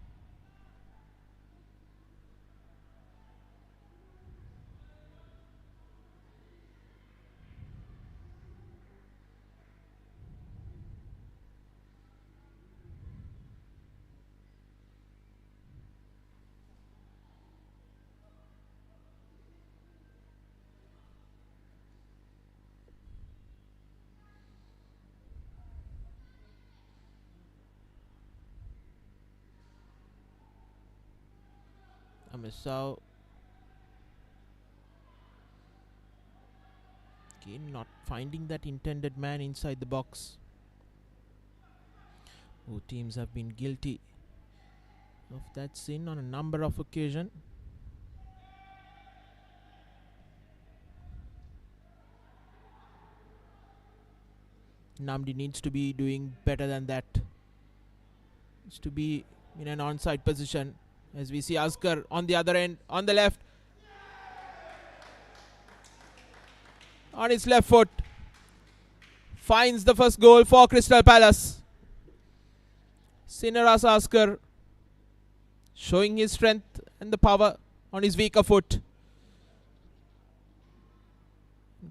Amisao again not finding that intended man inside the box. Both teams have been guilty of that sin on a number of occasions. Namdi needs to be doing better than that. is to be in an onside position, as we see Asghar on the other end, on the left, on his left foot, finds the first goal for Crystal Palace. Sinaras Asghar showing his strength and the power on his weaker foot.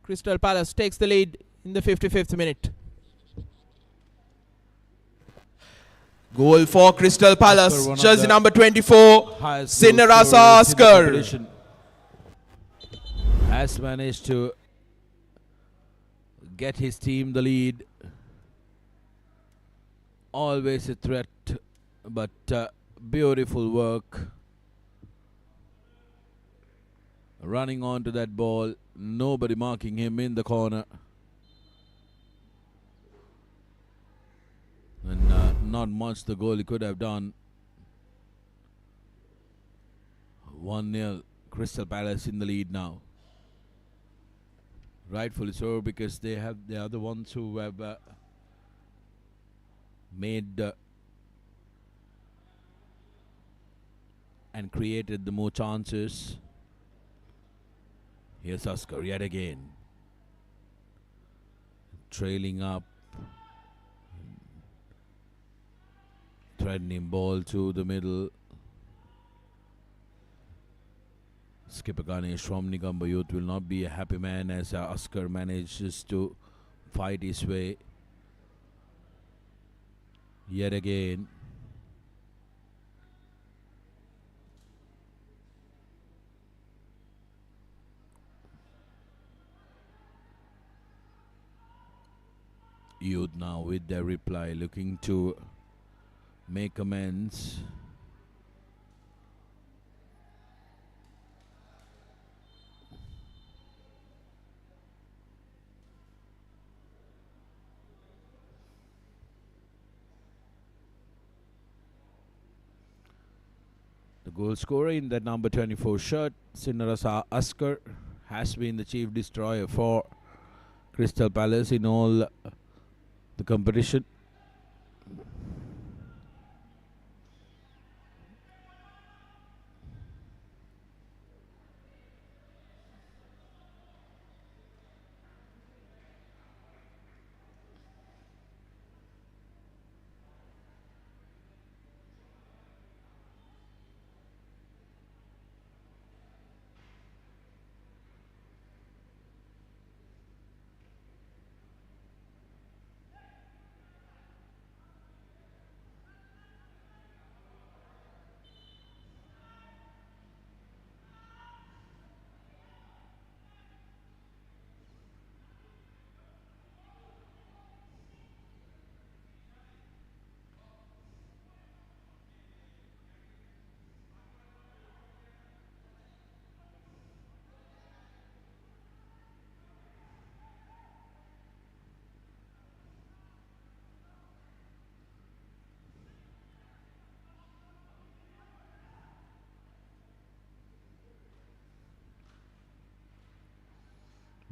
Crystal Palace takes the lead in the 55th minute. Goal for Crystal Palace, one of jersey the number 24, highest goal Sinarasa scorers in the Asghar. competition, has managed to get his team the lead. Always a threat, but beautiful work. Running onto that ball, nobody marking him in the corner. And not much the goal he could have done. 1-0, Crystal Palace in the lead now. Rightfully so, because they are the ones who have made and created the more chances. Here's Asghar yet again, trailing up, threatening ball to the middle. Skipper Ganesh from Negombo Youth will not be a happy man as Asghar manages to fight his way yet again. Youth now with their reply, looking to make amends. The goal scorer in that number 24 shirt, Sinarasa Asghar, has been the chief destroyer for Crystal Palace in all the competition.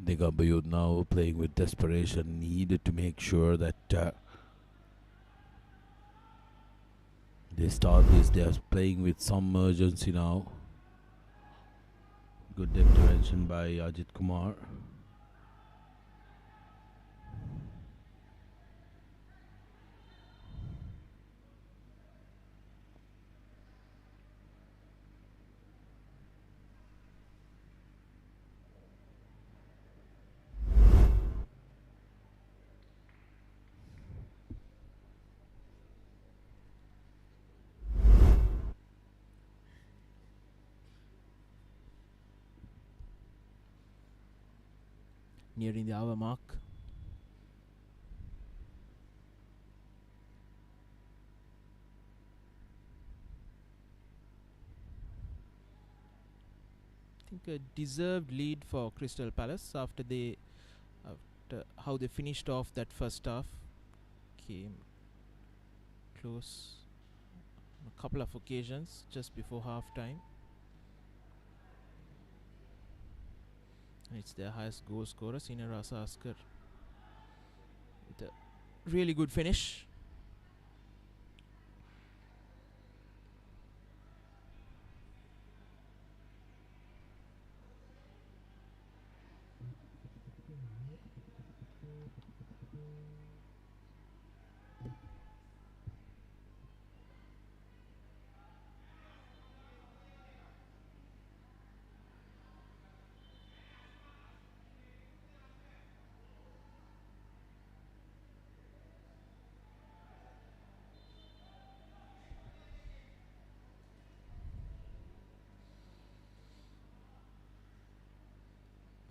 Negombo Youth now playing with desperation, needed to make sure that they start this. They are playing with some urgency now. Good intervention by Ajit Kumar. Nearing the hour mark. I think a deserved lead for Crystal Palace after how they finished off that first half. Came close on a couple of occasions just before half time. It's their highest goal scorer, Sinarasa Asghar, with a really good finish.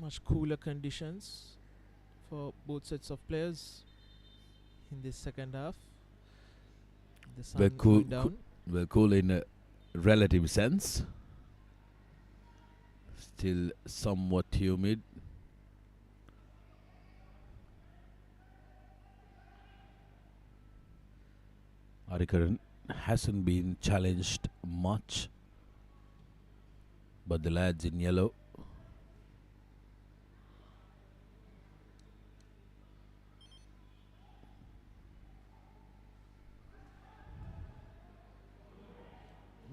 Much cooler conditions for both sets of players in this second half. The sun We're cool, going down. we're cool in a relative sense. Still somewhat humid. Arikaran hasn't been challenged much, but the lads in yellow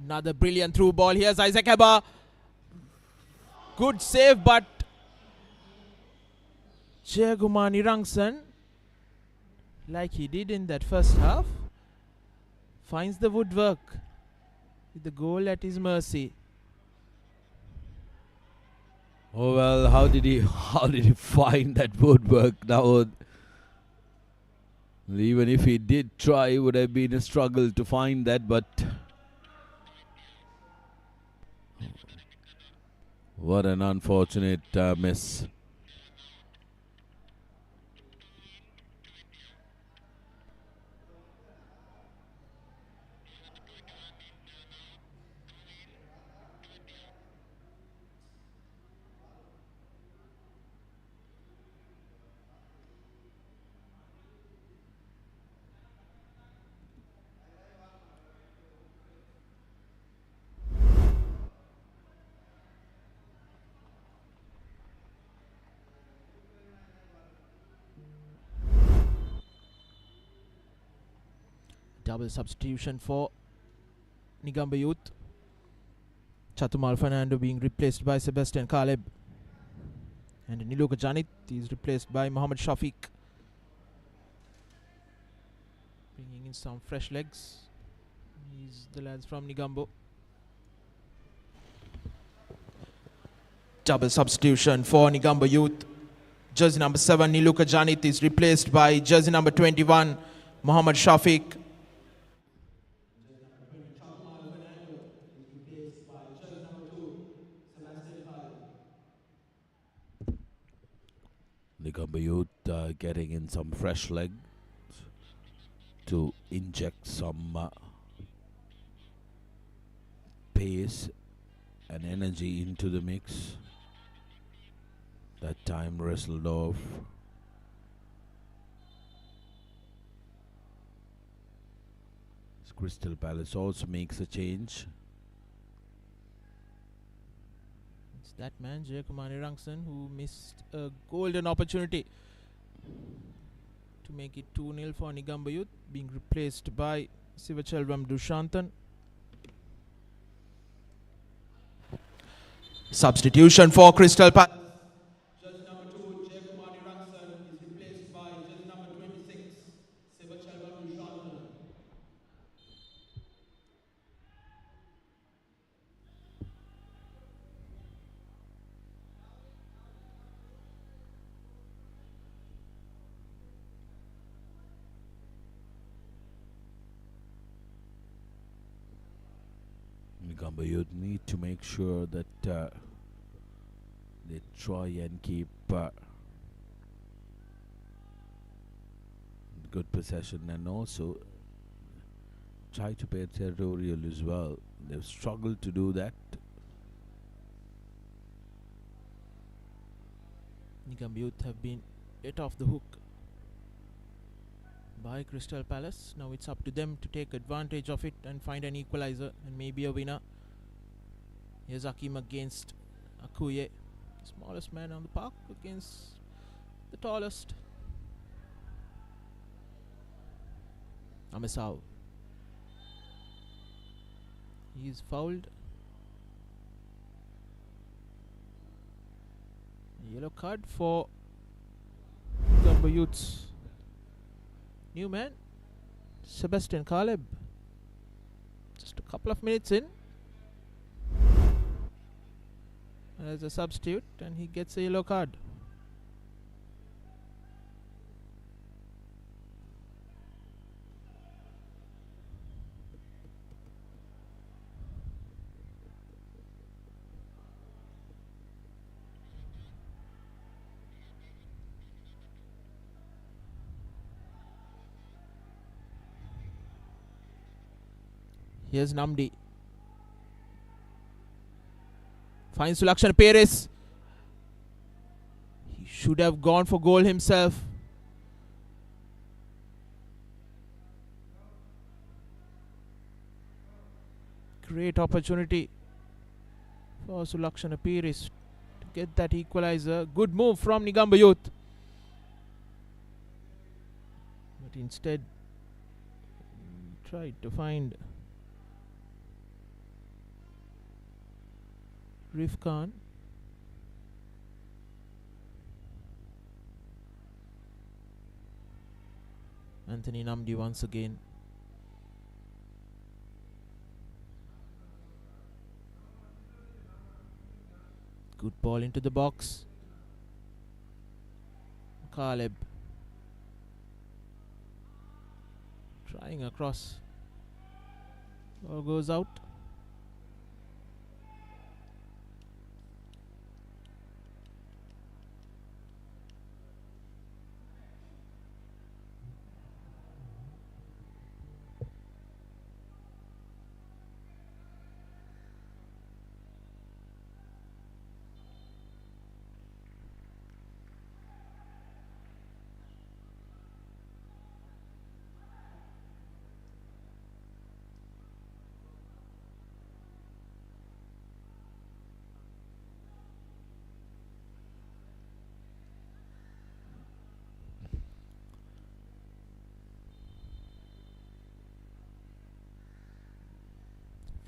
Another brilliant through ball. Here's Isaac Ebba. Good save, but Jayagumar Nirangsan, like he did in that first half, finds the woodwork with the goal at his mercy. Oh well, how did he find that woodwork now? Even if he did try, it would have been a struggle to find that, but what an unfortunate miss. Double substitution for Negombo Youth. Chatumal Fernando being replaced by Sebastian Caleb. And Niluka Janit is replaced by Mohammad Shafiq. Bringing in some fresh legs. These the lads from Negombo. Double substitution for Negombo Youth. Jersey number 7 Niluka Janit is replaced by jersey number 21 Mohammad Shafiq. Negombo Youth getting in some fresh legs to inject some pace and energy into the mix. That time wrestled off. Crystal Palace also makes a change. It's that man, Jayagumar Nirangsan, who missed a golden opportunity to make it 2-0 for Negombo Youth, being replaced by Sivachelvam Dushantan. Substitution for Crystal Palace. Jersey number 2, Jayagumar Nirangsan, is replaced by jersey number 26, Sivachelvam Dushantan. Negombo Youth need to make sure that they try and keep good possession and also try to play territorial as well. They've struggled to do that. Negombo Youth have been let off the hook by Crystal Palace. Now it's up to them to take advantage of it and find an equalizer and maybe a winner. Here's Akim against Akuye, the smallest man on the park against the tallest. Amisao. He is fouled. Yellow card for Negombo Youths. New man, Sebastian Caleb. Just a couple of minutes in as a substitute, and he gets a yellow card. Here's Namdi. Finds Sulakshan Paris. He should have gone for goal himself. Great opportunity for Sulakshan Paris to get that equalizer. Good move from Negombo Youth. But instead, tried to find Rif Khan. Anthony Namdi once again. Good ball into the box. Caleb trying across. Ball goes out.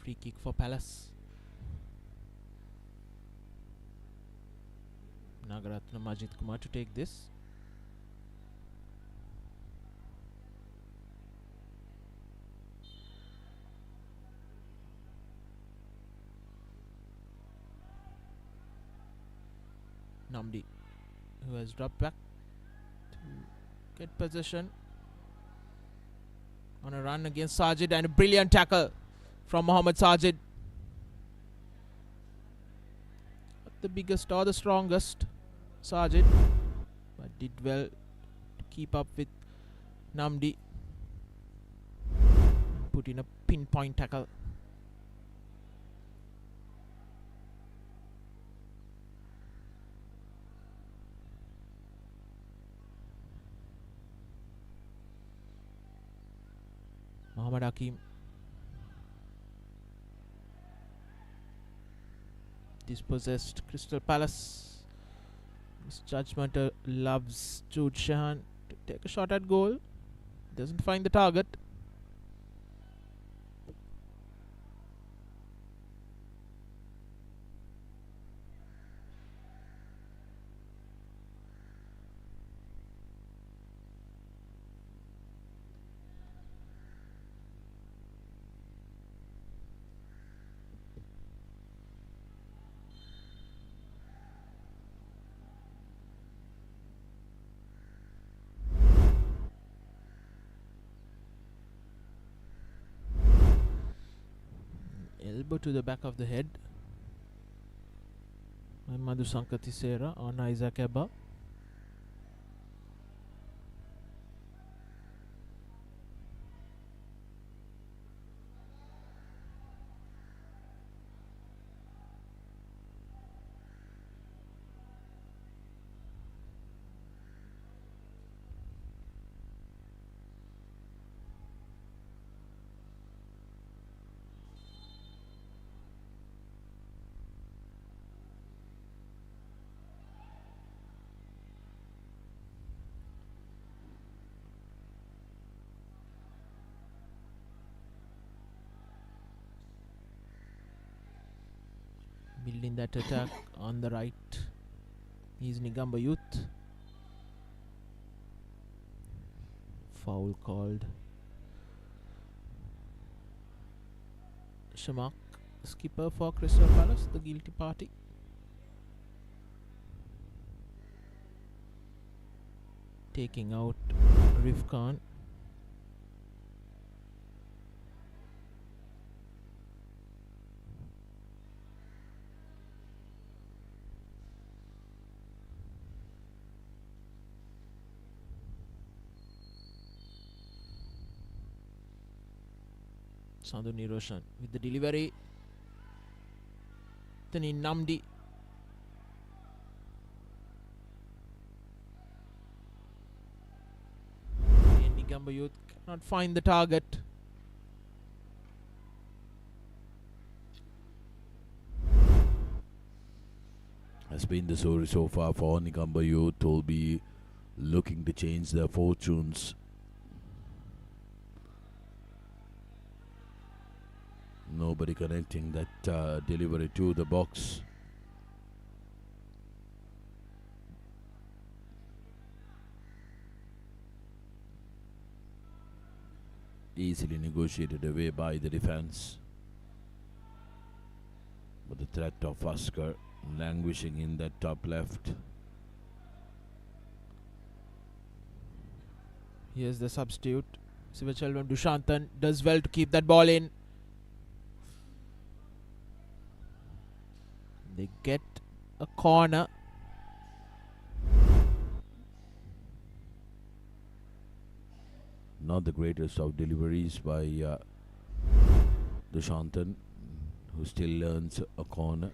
Free kick for Palace. Nagaratna Majid Kumar to take this. Namdi, who has dropped back to get possession on a run against Sajid, and a brilliant tackle from Mohammad Sajid. Not the biggest or the strongest, Sajid, but did well to keep up with Namdi. Put in a pinpoint tackle. Mohammad Hakim. Dispossessed Crystal Palace. His judgment loves Jude Shahan to take a shot at goal. Doesn't find the target. Elbow to the back of the head by Madhu Sankatisera on Isaac Ebba. Building that attack on the right is Negombo Youth. Foul called. Shamak, skipper for Crystal Palace, the guilty party. Taking out Rif Khan. Sandhu Niroshan with the delivery. Tani Namdi. Negombo Youth cannot find the target. Has been the story so far for Negombo Youth. Will be looking to change their fortunes. Nobody connecting that delivery to the box. Easily negotiated away by the defense. But the threat of Oscar languishing in that top left. Here's the substitute. Sivachelvam Dushantan does well to keep that ball in. They get a corner. Not the greatest of deliveries by Dushantan, who still learns a corner.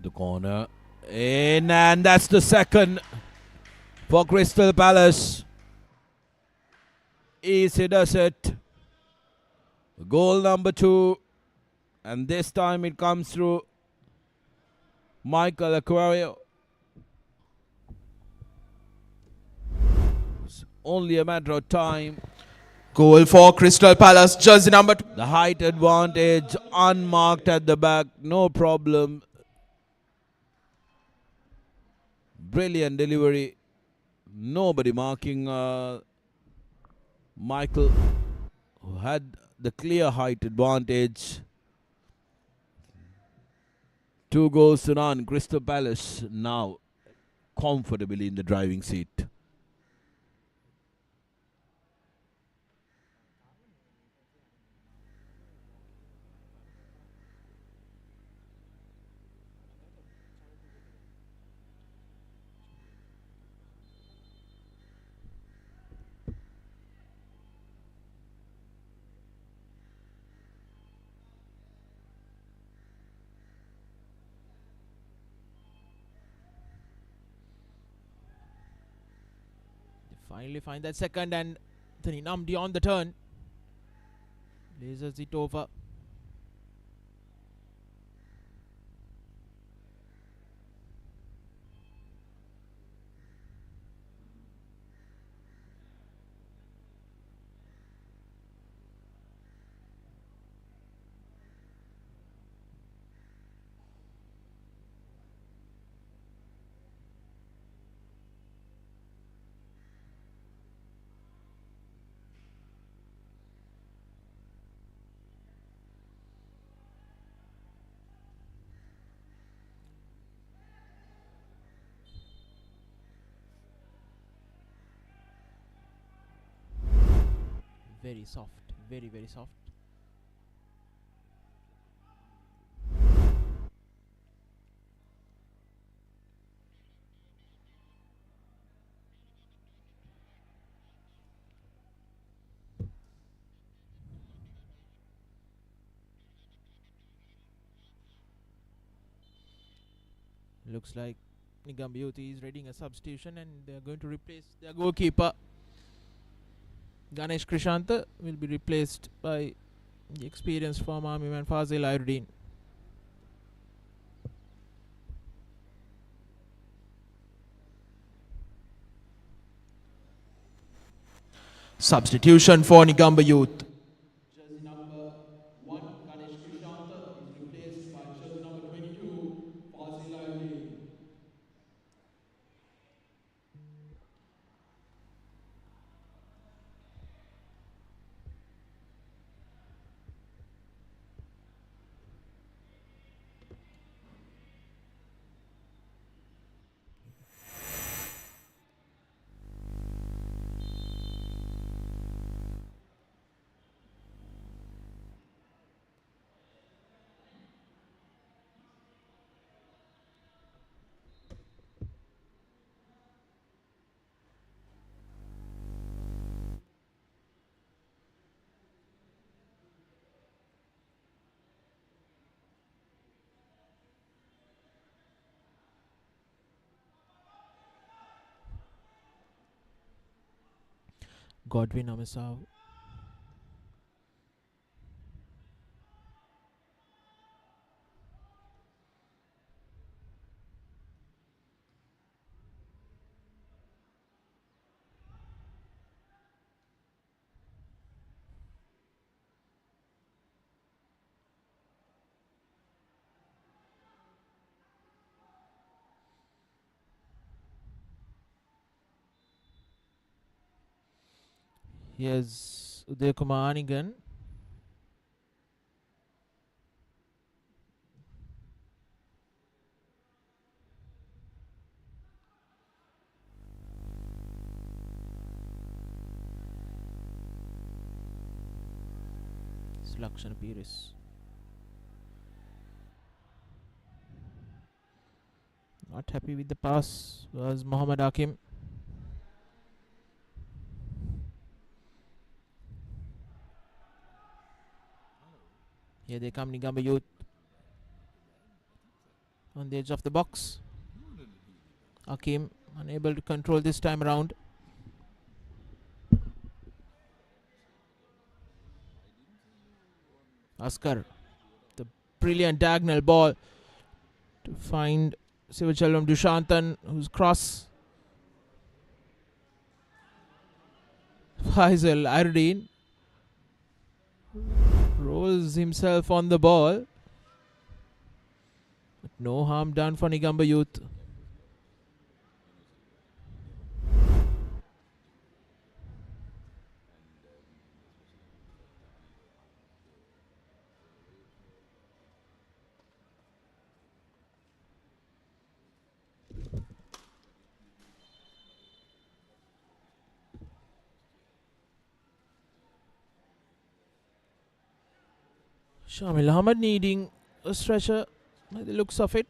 The corner in, and that's the second for Crystal Palace. Easy does it. Goal number 2, and this time it comes through Michael Aquario. It's only a matter of time. Goal for Crystal Palace, jersey number 2. The height advantage, unmarked at the back, no problem. Brilliant delivery. Nobody marking Michael, who had the clear height advantage. 2 goals to none. Crystal Palace now comfortably in the driving seat. Finally find that second, and Tani Namdi on the turn. Lasers it over. Very soft, very, very soft. Looks like Negombo Youth is readying a substitution, and they are going to replace their goalkeeper. Ganesh Krishanta will be replaced by the experienced former army man Fazil Ayruddin. Substitution for Negombo Youth. Jersey number 1, Ganesh Krishanta, is replaced by jersey number 22, Fazil Ayruddin. Godwin Amasav. Here's Uday Kumar Anigan. It's Lakshana Pires. Not happy with the pass was Mohammad Hakim. Here they come, Negombo Youth on the edge of the box. Hakim unable to control this time around. Askar, the brilliant diagonal ball to find Sivachalam Dushantan, who's cross. Faisal Ardeen rolls himself on the ball. But no harm done for Negombo Youth. Shamil Ahmed needing a stretcher by the looks of it.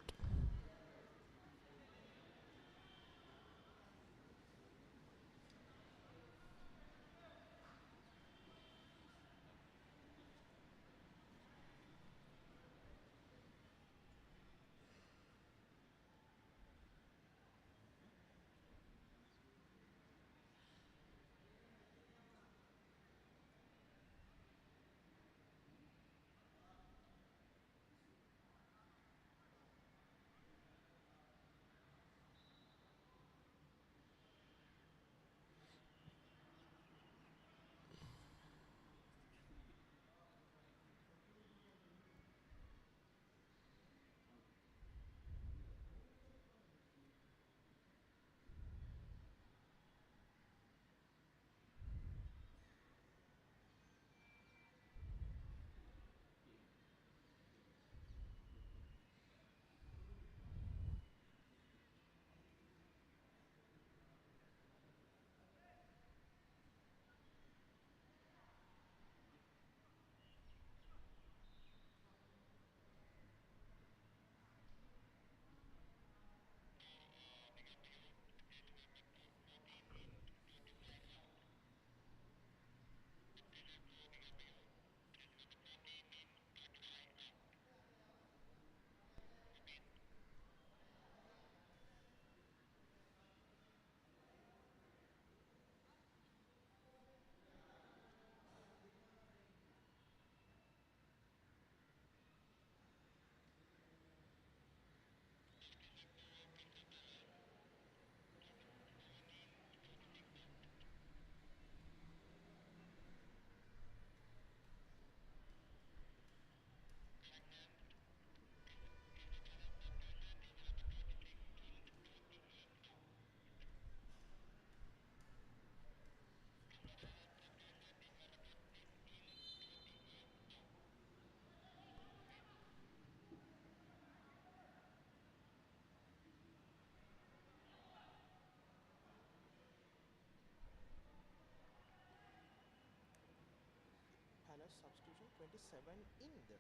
Substitution 27 in the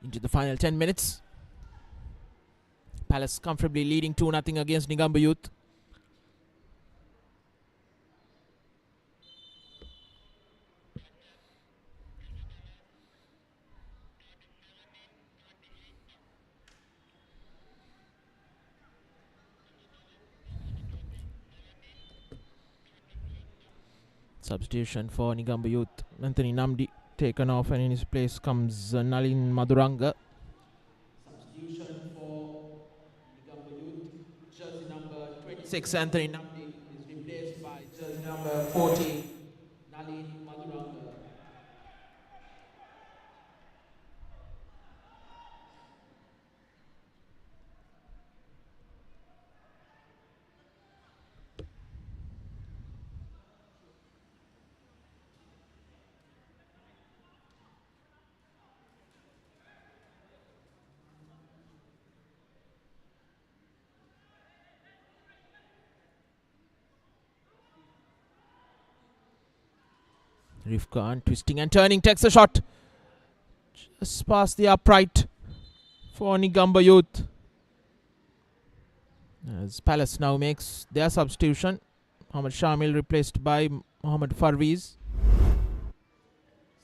into the final 10 minutes. Palace comfortably leading 2-0 against Negombo Youth. Substitution for Negombo Youth. Anthony Namdi taken off, and in his place comes Nalin Maduranga. Substitution for Negombo Youth. Jersey number 26, Anthony Namdi, is replaced by jersey number 14, Nalin Maduranga. Rifkan twisting and turning, takes a shot. Just past the upright for Negombo Youth. As Palace now makes their substitution. Mohammad Shamil replaced by Mohammad Farviz.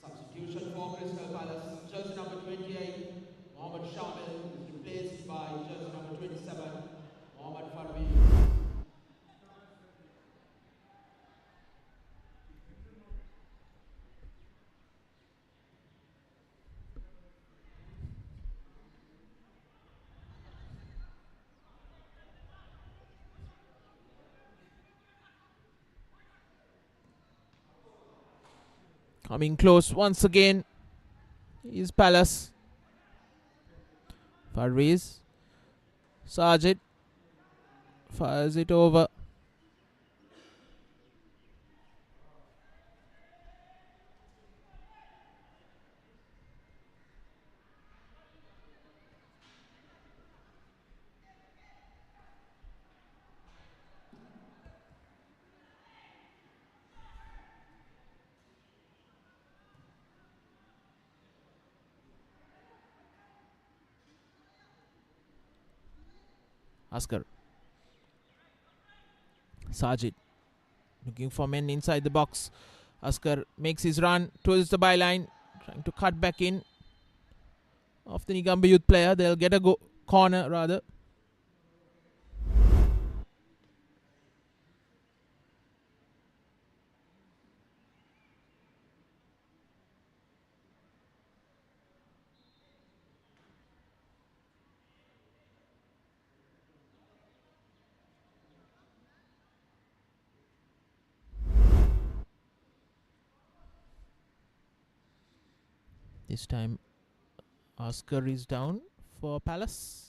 Substitution for Crystal Palace. Jersey number 28, Mohammad Shamil, is replaced by jersey number 27, Mohammad Farviz. Coming close once again is Palace. Farviz. Sajid fires it over. Askar. Sajid looking for men inside the box. Askar makes his run towards the byline, trying to cut back in of the Negombo Youth player. They'll get a corner rather. This time Askar is down for Palace.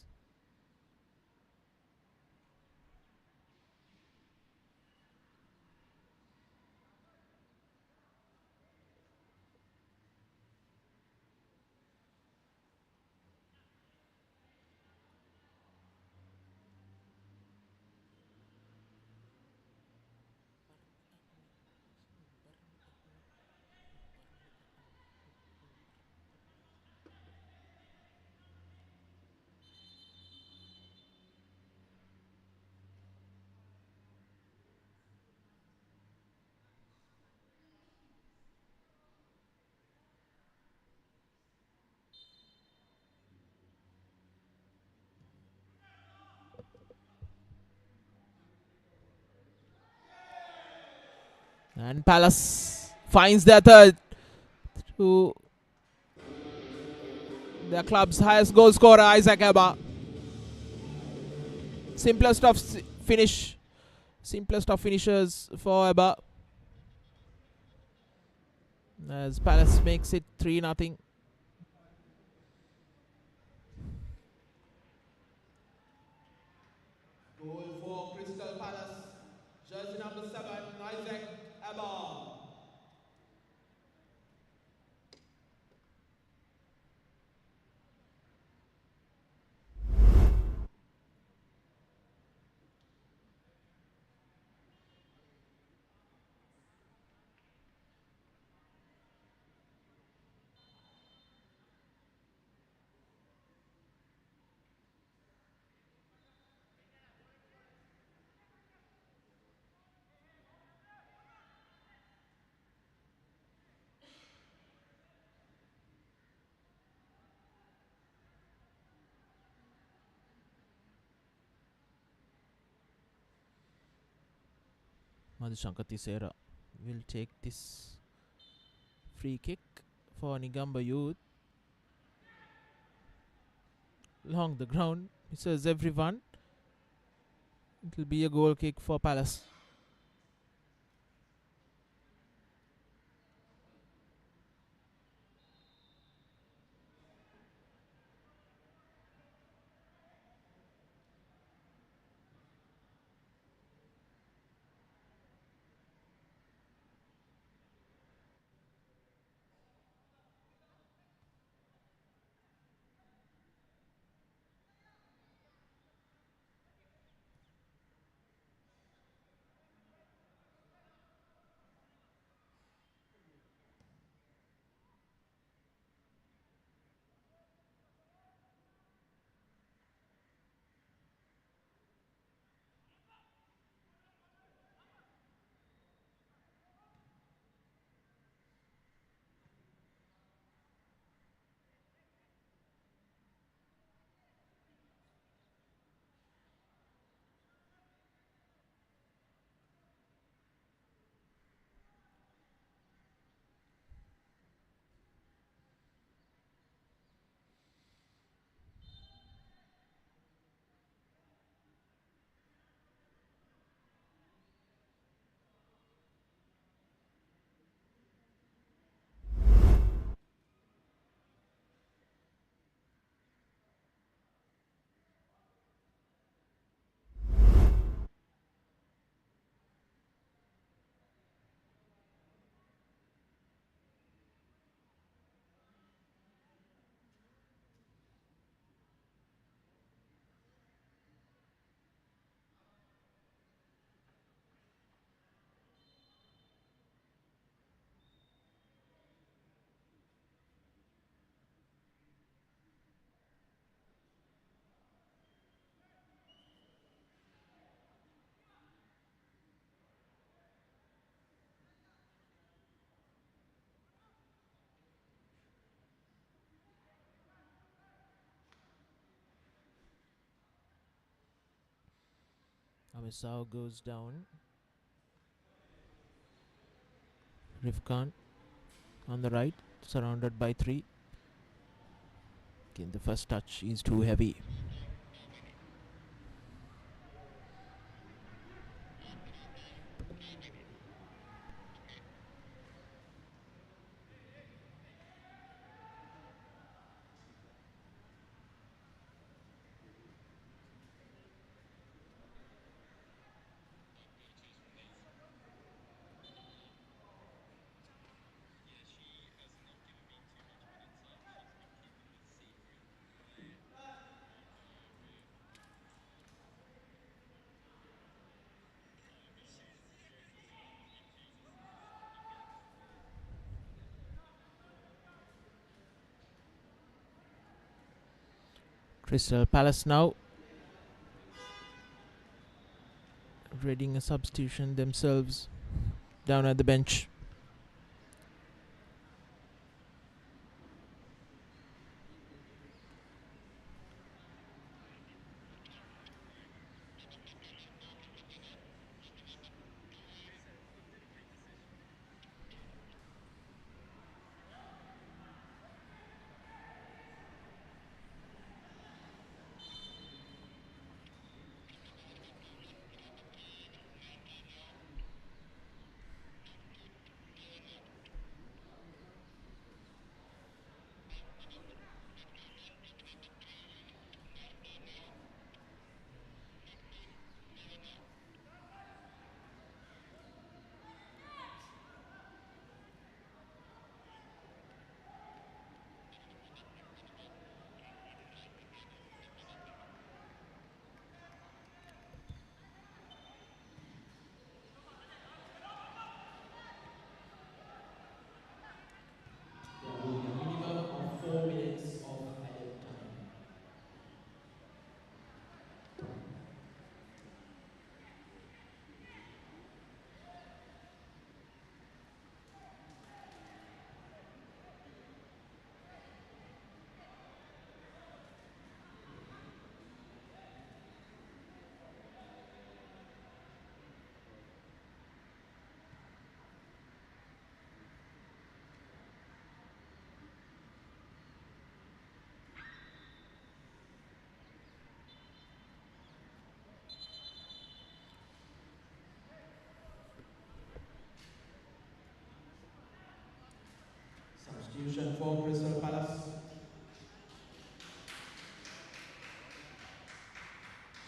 And Palace finds their third to their club's highest goal scorer, Isaac Abba. Simplest of finishers for Abba. As Palace makes it 3-0. Goal for Crystal Palace. Jersey number 7, Isaac Abba. Madhushankar Tisera will take this free kick for Negombo Youth. Along the ground, misses everyone. It will be a goal kick for Palace. Amisao goes down. Rifkan on the right, surrounded by three. Again, the first touch is too heavy. Crystal Palace now readying a substitution themselves down at the bench.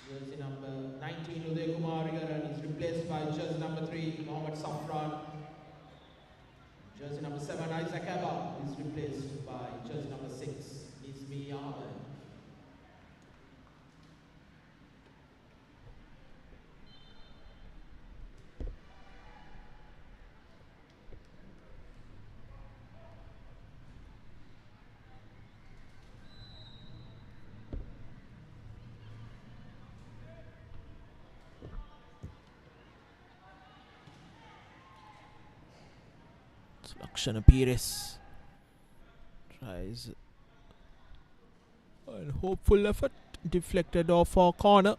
Jersey number 19, Uday Kumar Yaran is replaced by jersey number 3, Mohammad Safran. Jersey number 7, Isaac Abba is replaced by jersey number 6, Nizmi Ahmed. Lakshana Pires tries a hopeful effort, deflected off our corner.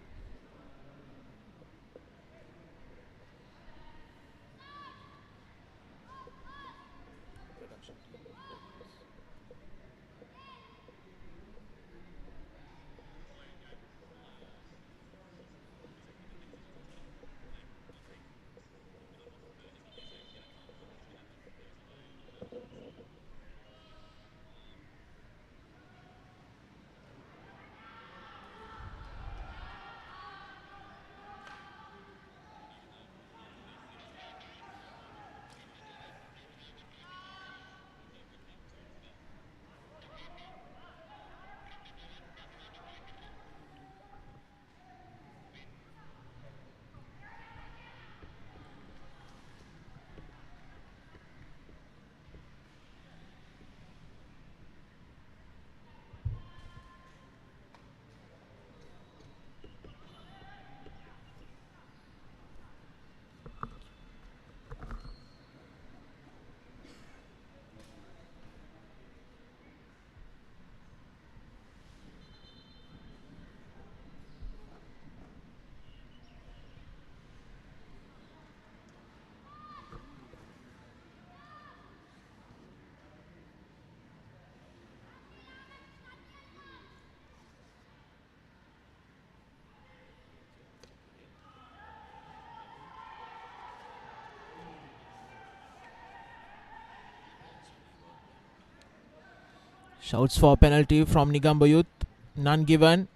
Shouts for penalty from Negombo Youth. None given.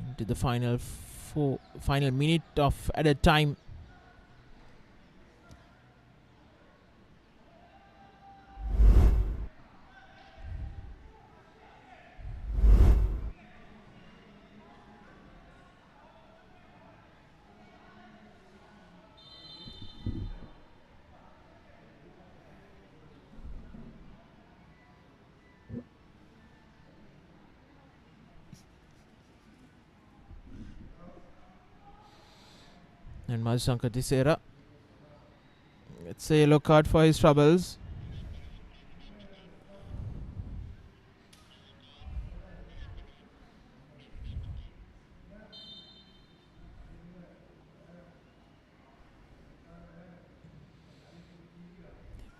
Into the final minute of added time. And Mazusanka Tisera gets a yellow card for his troubles.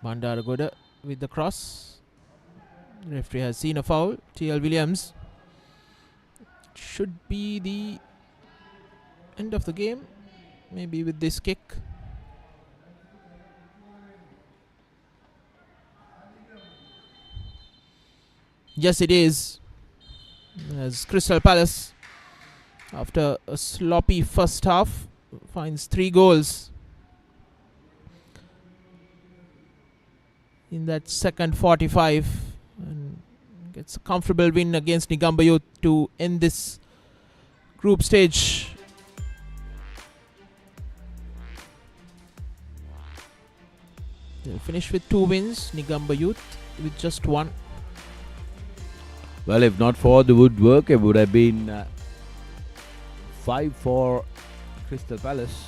Bandaragoda with the cross. The referee has seen a foul. TL Williams. Should be the end of the game. Maybe with this kick. Yes, it is. As Crystal Palace, after a sloppy first half, finds 3 goals in that second 45 and gets a comfortable win against Negombo Youth to end this group stage. They'll finish with 2 wins, Negombo Youth with just 1. Well, if not for the woodwork, it would have been 5 for Crystal Palace.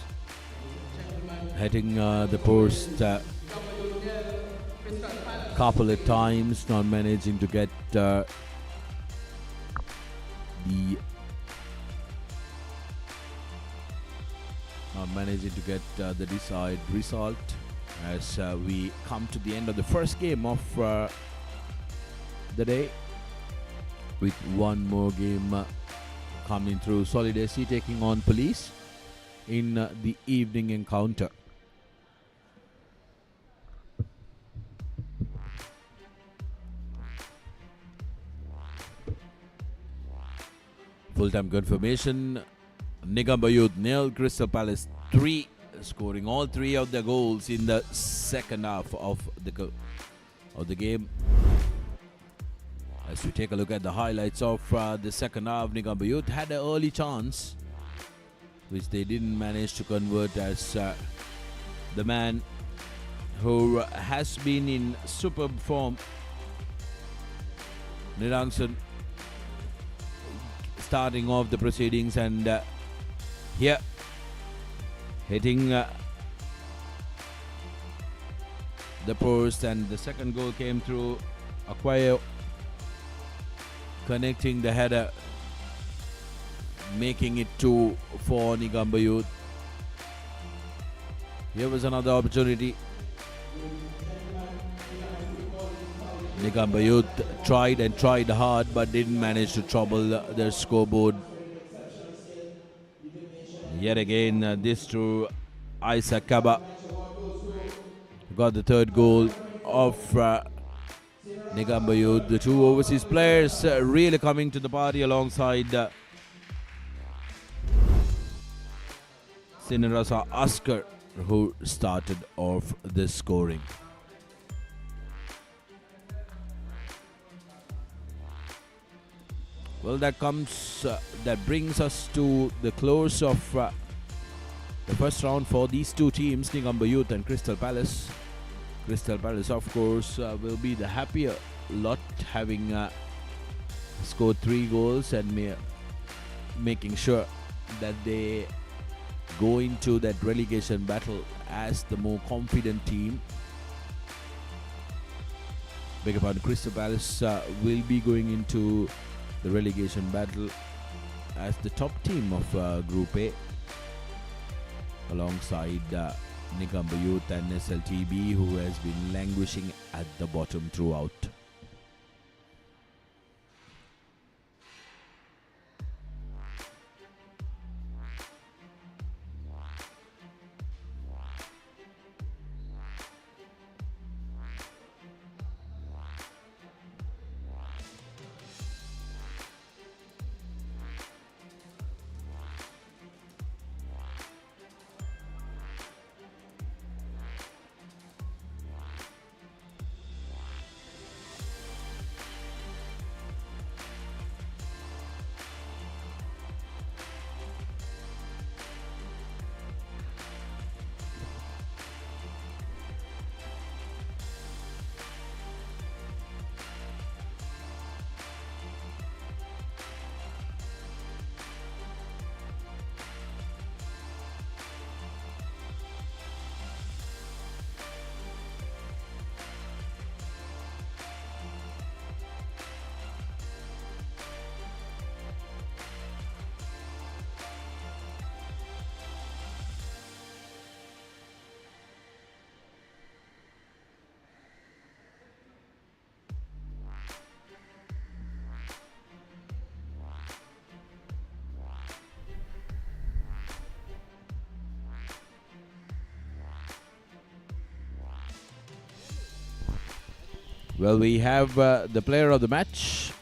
Hitting the post couple of times, not managing to get the desired result. As we come to the end of the first game of the day, with one more game coming through. Solid AC taking on Police in the evening encounter. Full-time confirmation. Negombo Youth 0, Crystal Palace 3, scoring all 3 of their goals in the second half of the game. As we take a look at the highlights of the second half, Negombo Youth had an early chance, which they didn't manage to convert, as the man who has been in superb form, Nirangsan, starting off the proceedings, and here hitting the post, and the second goal came through Aquayo, connecting the header, making it 2 for Negombo Youth. Here was another opportunity. Negombo Youth tried and tried hard, but didn't manage to trouble their scoreboard. Yet again, this through Isaac Kaba got the third goal of Negombo Youth. The two overseas players really coming to the party alongside Sinarasa Askar, who started off the scoring. Well, that brings us to the close of the first round for these two teams, Negombo Youth and Crystal Palace. Crystal Palace, of course, will be the happier lot, having scored 3 goals and making sure that they go into that relegation battle as the more confident team. Beg your pardon, Crystal Palace will be going into the relegation battle as the top team of Group A, alongside Negombo Youth and SLTB, who has been languishing at the bottom throughout. Well, we have the player of the match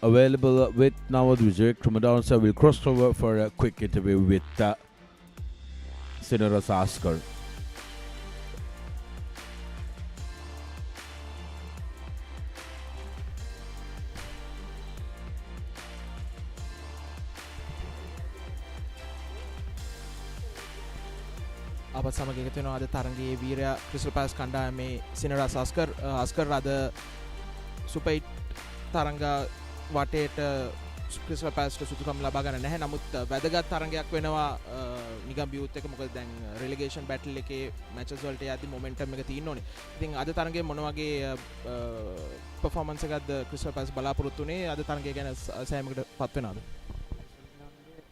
available with Nawad Vijay Kramadan. So we'll cross over for a quick interview with Sinarasa Askar. අපත් සමග එකතු වෙනවා අද තරගයේ වීරයා crystal පැලස් කණ්ඩායමේ සිනරස් ආස්කර් අද super 8 තරඟ වටේට crystal පැලස්ට සුදුකම් ලබා ගන්න නැහැ. නමුත් වැදගත් තරඟයක් වෙනවා නිගම්බි යූත් එක. මොකද දැන් රෙලිගේෂන් බැටල් එකේ මැචස් වලට යද්දි මොමන්ටම් එක තියෙන්න ඕනේ. ඉතින් අද තරඟයේ මොන වගේ පර්ෆෝමන්ස් එකක්ද ක්‍රිස්ටල් පැලස් බලාපොරොත්තු වෙන්නේ? අද තරඟය ගැන සෑමකට පත් වෙනවද?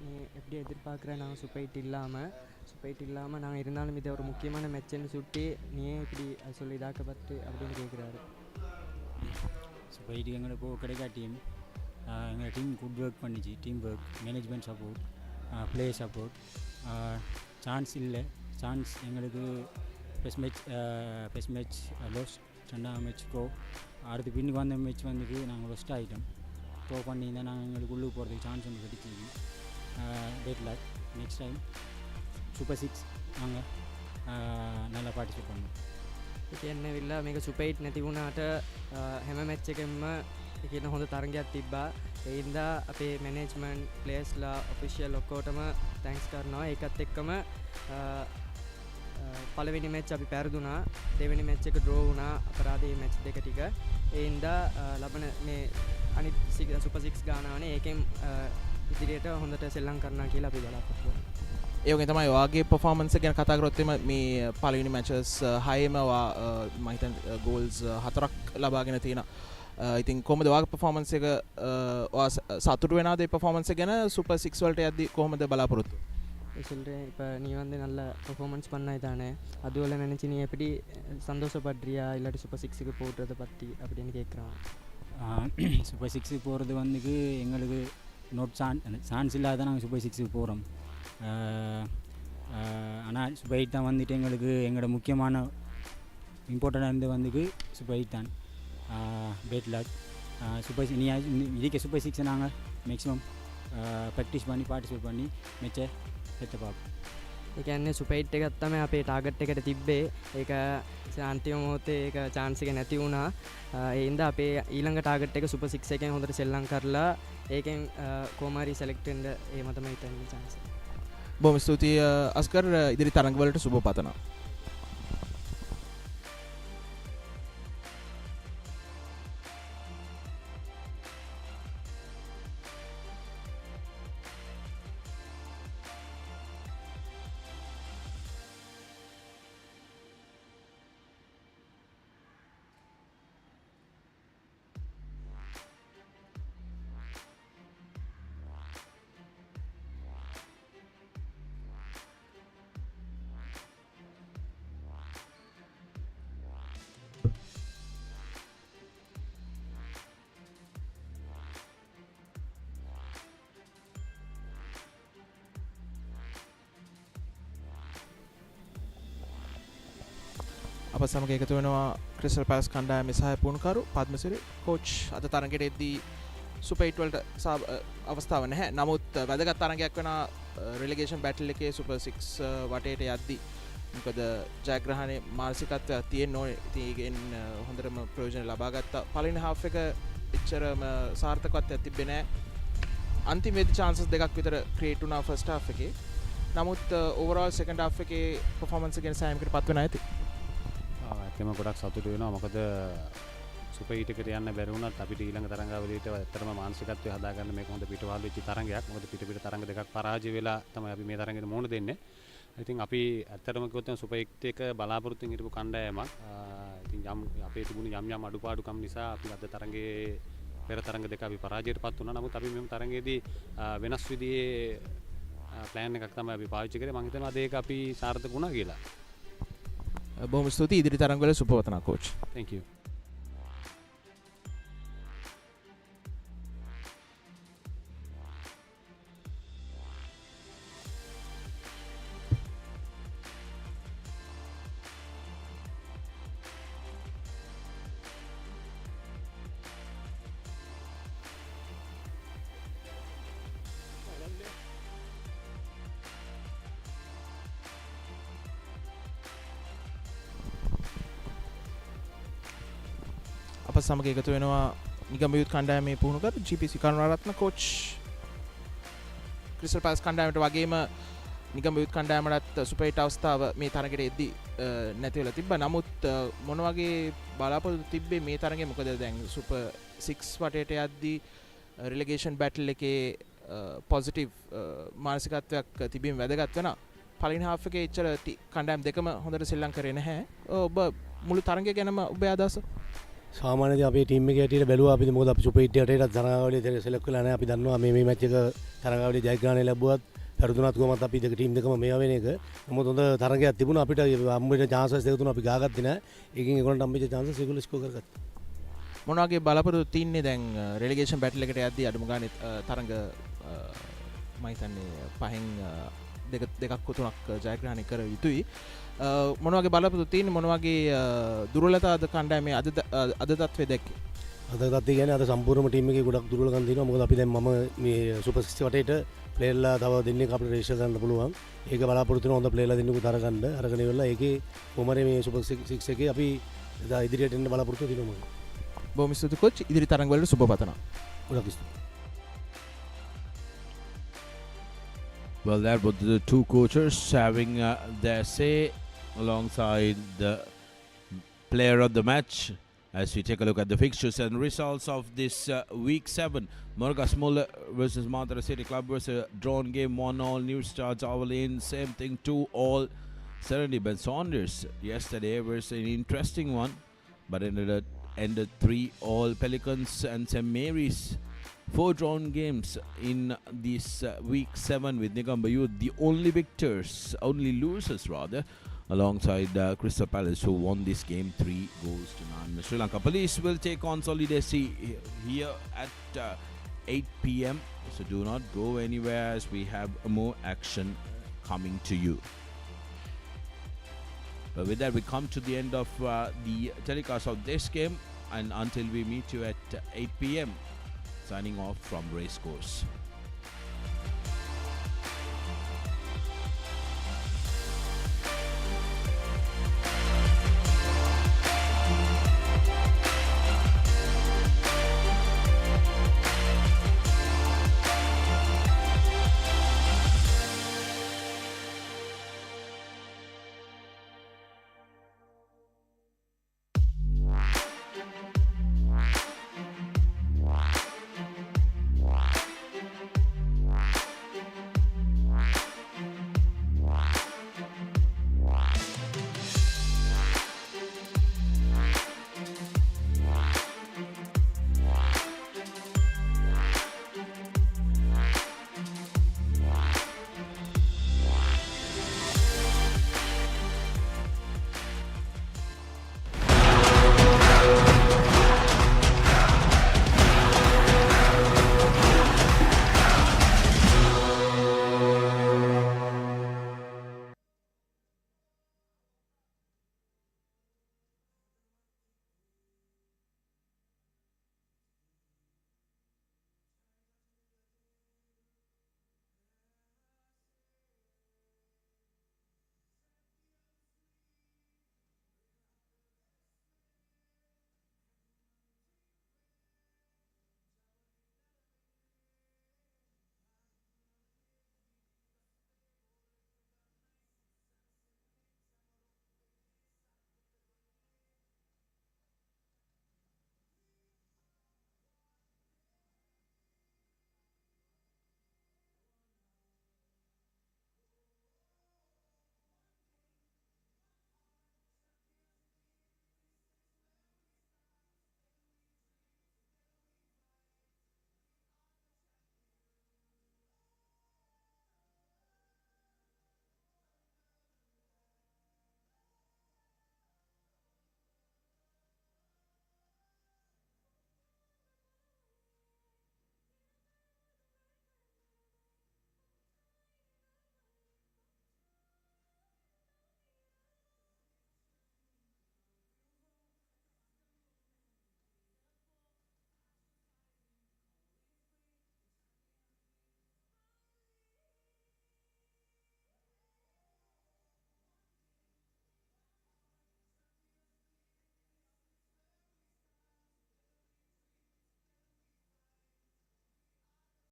මේ எப்படி எதிர்பார்க்குறேன் நான் சுப்பைட் இல்லாமல் நாங்கள் இருந்தாலும் இது ஒரு முக்கியமான மேட்ச்னு சுட்டி நீ இப்படி சொல்லி இதாக்கப்பட்டு அப்படின்னு கேட்குறாரு. சுப்பைட் எங்களோட கிடைக்கா டீம் எங்கள் டீம் குட் ஒர்க் பண்ணிச்சு. Team work, management support, player support. Chance இல்லை, சான்ஸ் எங்களுக்கு ஃபஸ்ட் மேட்ச் லோஸ்ட், 2ஆம் மேட்ச் ப்ரோ. அடுத்து பின்னுக்கு வந்த மேட்ச் வந்துட்டு நாங்கள் லொஸ்ட் ஆகிட்டோம். ஸ்கோர் பண்ணியிருந்தால் நாங்கள் எங்களுக்கு உள்ளே போகிறதுக்கு சான்ஸ் ஒன்று கிடைச்சிது. டெட் லக். நெக்ஸ்ட் டைம் සුපර් 6 நாங்கள் நல்லா பார்ட்டிசிபேட் பண்ணோம். කියන්නේ විල්ලා මේක සුපර් 8 නැති වුණාට හැම මැච් එකෙම කියන හොඳ තරගයක් තිබ්බා. ඒ හින්දා අපේ මැනේජ්මන්ට් ප්ලේයර්ස්ලා ඔෆිෂියල් ඔක්කොටම තැන්ක්ස් කරනවා. ඒකත් එක්කම පළවෙනි මැච් අපි පෙරදුනා. දෙවෙනි මැච් එක ඩ්‍රෝ වුණා අපරාධයේ මැච් දෙක ටික. ඒ හින්දා ලබන මේ අනිත් සුපර් 6 ගානානේ ඒකෙන් ඉදිරියට හොඳට සෙල්ලම් කරනවා කියලා අපි බලාපොරොත්තු වෙනවා. ඒ වගේ තමයි ඔයාගේ පර්ෆෝමන්ස් එක ගැන කතා කරොත් මේ පළවෙනි මැචස් 6ම මම හිතන ගෝල්ස් 4ක් ලබාගෙන තියෙනවා. ඉතින් කොහොමද ඔයාගේ පර්ෆෝමන්ස් එක ඔයා සතුටු වෙනවද මේ පර්ෆෝමන්ස් එක ගැන සුපර් 6 වලට යද්දි කොහොමද බලාපොරොත්තු? சொல்கிறேன் இப்போ நீ வந்து நல்ல பர்ஃபார்மன்ஸ் பண்ணாய் தானே, அதுவில் நினச்சி நீ எப்படி சந்தோஷப்படுறியா இல்லாட்டி சூப்பர் 6க்கு போடுறதை பற்றி அப்படின்னு கேட்குறான். சூப்பர் 6க்கு போகிறது வந்துக்கு எங்களுக்கு நோட் சான்ஸ் இல்லாத நாங்கள் சூப்பர் 6க்கு போகிறோம். ஆனால் சூப்பர் 8 தான் வந்துட்டு எங்களுக்கு எங்களோட முக்கியமான இம்பார்ட்டண்டாக இருந்து வந்துக்கு சூப்பர் 8 தான். Bed luck. சூப்பர் இனி இதுக்கு சூப்பர் 6 நாங்கள் மேக்ஸிமம் ප්‍රැක්ටිස් பண்ணி පාටිසිපේට් பண்ணி මෙච්ච හෙට පාප. ඒ කියන්නේ සුපර් 8 එකක් තමයි අපේ ටාගට් එකට තිබ්බේ. ඒක අන්තිම මොහොතේ ඒක chance එක නැති වුණා. ඒ හින්දා අපේ ඊළඟ ටාගට් එක සුපර් 6 එකෙන් හොඳට සෙල්ලම් කරලා ඒකෙන් කොමාරි select වෙන්න එහෙම තමයි හිතන්නේ chance. බොහොම ස්තුතියි අස්කර්, ඉදිරි තරඟ වලට සුබ පතනවා. අප සමග එකතු වෙනවා ක්‍රිස්ටල් පැලස් කණ්ඩායමේ සහාය පුහුණුකරු පද්මසිරි කෝච්. අද තරගයට එද්දී සුපර් 8 වලට අවස්ථාවක් නැහැ. නමුත් වැදගත් තරගයක් වෙන රිලෙගේෂන් බැටල් එකේ සුපර් 6 වටේට යද්දී මොකද ජයග්‍රහණයේ මානසිකත්වයක් තියෙන්න ඕනේ. ඉතින් ඒකෙන් හොඳටම ප්‍රයෝජන ලබා ගත්තා. පළවෙනි හාෆ් එක එච්චරම සාර්ථකත්වයක් තිබ්බේ නැහැ. අන්තිමේදී chances දෙකක් විතර ක්‍රියේට් වුණා ෆස්ට් හාෆ් එකේ. නමුත් ඕවරෝල් සෙකන්ඩ් හාෆ් එකේ පර්ෆෝමන්ස් එක ගැන සෑහීමකට පත් වෙනවා ඇති. ඇත්තම ගොඩක් සතුටු වෙනවා. මොකද සුපර් 8 එකට යන්න බැරි වුණත් අපිට ඊළඟ තරඟාවලියට ඇත්තටම මානසිකත්වය හදාගන්න මේක හොඳ පිටවහල් වෙච්ච තරඟයක්. මොකද පිට තරඟ දෙකක් පරාජය වෙලා තමයි අපි මේ තරඟෙට මුහුණ දෙන්නේ. ඉතින් අපි ඇත්තටම කිව්වොත් සුපර් 8 එක බලාපොරොත්තුෙන් හිටපු කණ්ඩායමක්. ඉතින් අපේ තිබුණු යම් අඩුපාඩුකම් නිසා අපි අද තරඟයේ පෙර තරඟ දෙක අපි පරාජයටපත් වුණා. නමුත් අපි මේ තරඟයේදී වෙනස් විදිහේ ප්ලෑන් එකක් තමයි අපි පාවිච්චි කරේ. මම හිතනවා ඒක අපි සාර්ථක වුණා කියලා. බොහොම ස්තුතියි. ඉදිරි තරඟ වල සුබවතනා කෝච්. Thank you. අප සමග එකතු වෙනවා නිගම්බ යුත් කණ්ඩායමේ පුහුණුකරු GPC කරුණාරත්න කෝච්. ක්‍රිස්ටල් පැලස් කණ්ඩායමට වගේම නිගම්බ යුත් කණ්ඩායමටත් සුපර් 8 අවස්ථාව මේ තරගයට එද්දී නැති වෙලා තිබ්බා. නමුත් මොන වගේ බලාපොරොත්තු තිබ්බේ මේ තරගයේ? මොකද දැන් සුපර් 6 වටේට යද්දී රිලෙගේෂන් බැටල් එකේ පොසිටිව් මානසිකත්වයක් තිබීම වැදගත් වෙනවා. පළවෙනි හාෆ් එකේ ඉච්චර කණ්ඩායම් දෙකම හොඳට සෙල්ලම් කරේ නැහැ. ඔබ මුළු තරගය ගැනම ඔබේ අදහස? සාමාන්‍යයෙන් අපේ ටීම් එකේ හැටියට බැලුවා අපි මොකද අපි සුපර් 8 යටේට තරඟාවලිය සෙලෙක්ට් වෙලා නැහැ. අපි දන්නවා මේ මැච් එක තරඟාවලිය ජයග්‍රහණය ලැබුවත් පෙරදුනත් කොහොමත් අපි දෙක ටීම් දෙකම මේවා වෙන එක. නමුත් හොඳ තරගයක් තිබුණා. අපිට හම්බෙච්ච chances දෙක තුන අපි ගාගත්තේ නැහැ. ඒකෙන් ඒගොල්ලන්ට හම්බෙච්ච chances ඒගොල්ලෝ ස්කෝර් කරගත්තා. මොන වගේ බලාපොරොත්තු තින්නේ දැන් රිලෙගේෂන් බැටල් එකට යද්දී අඩුම ගානේ තරඟ මම හිතන්නේ පහෙන් දෙකක් තුනක් ජයග්‍රහණය කර යුතුයි. මොන වගේ බලාපොරොත්තු තින්නේ? මොන වගේ දුර්වලතාවද කණ්ඩායමේ අද තත්ත්වයේ දැක්කේ? අද තත්ත්වය කියන්නේ අද සම්පූර්ණම ටීම් එකේ ගොඩක් දුර්වලකම් තියෙනවා. මොකද අපි දැන් මම මේ සුපර් 6 වටේට ප්ලේයර්ලා තව දෙන්නෙක් අපිට රෙජිස්ටර් කරන්න පුළුවන්. ඒක බලාපොරොත්තු වෙන හොඳ ප්ලේයර්ලා දෙන්නෙකුත් අරගෙන ඉවරලා ඒකේ කොහමරි මේ සුපර් 6 එකේ අපි ඉදිරියට එන්න බලාපොරොත්තු වෙනවා. බොහොම ස්තුතියි කොච්. ඉදිරි තරඟ වලට සුබ පතනවා. ගොඩක් ස්තුතියි. Well, that was the two coaches having their say alongside the player of the match. As we take a look at the fixtures and results of this week 7, Morgas Muller versus Madras City Club versus a drawn game 1-all. New Stars Lane, same thing 2-all. Serenity Ben Saunders yesterday was an interesting one, but ended 3-all. Pelicans and St Mary's, 4 drawn games in this week 7 with Negombo Youth, the only losers rather, alongside Crystal Palace, who won this game 3-0. Sri Lanka Police will take on Solidarity here at 8 p.m. So do not go anywhere as we have more action coming to you. But with that, we come to the end of the telecast of this game, and until we meet you at 8 p.m. signing off from Racecourse.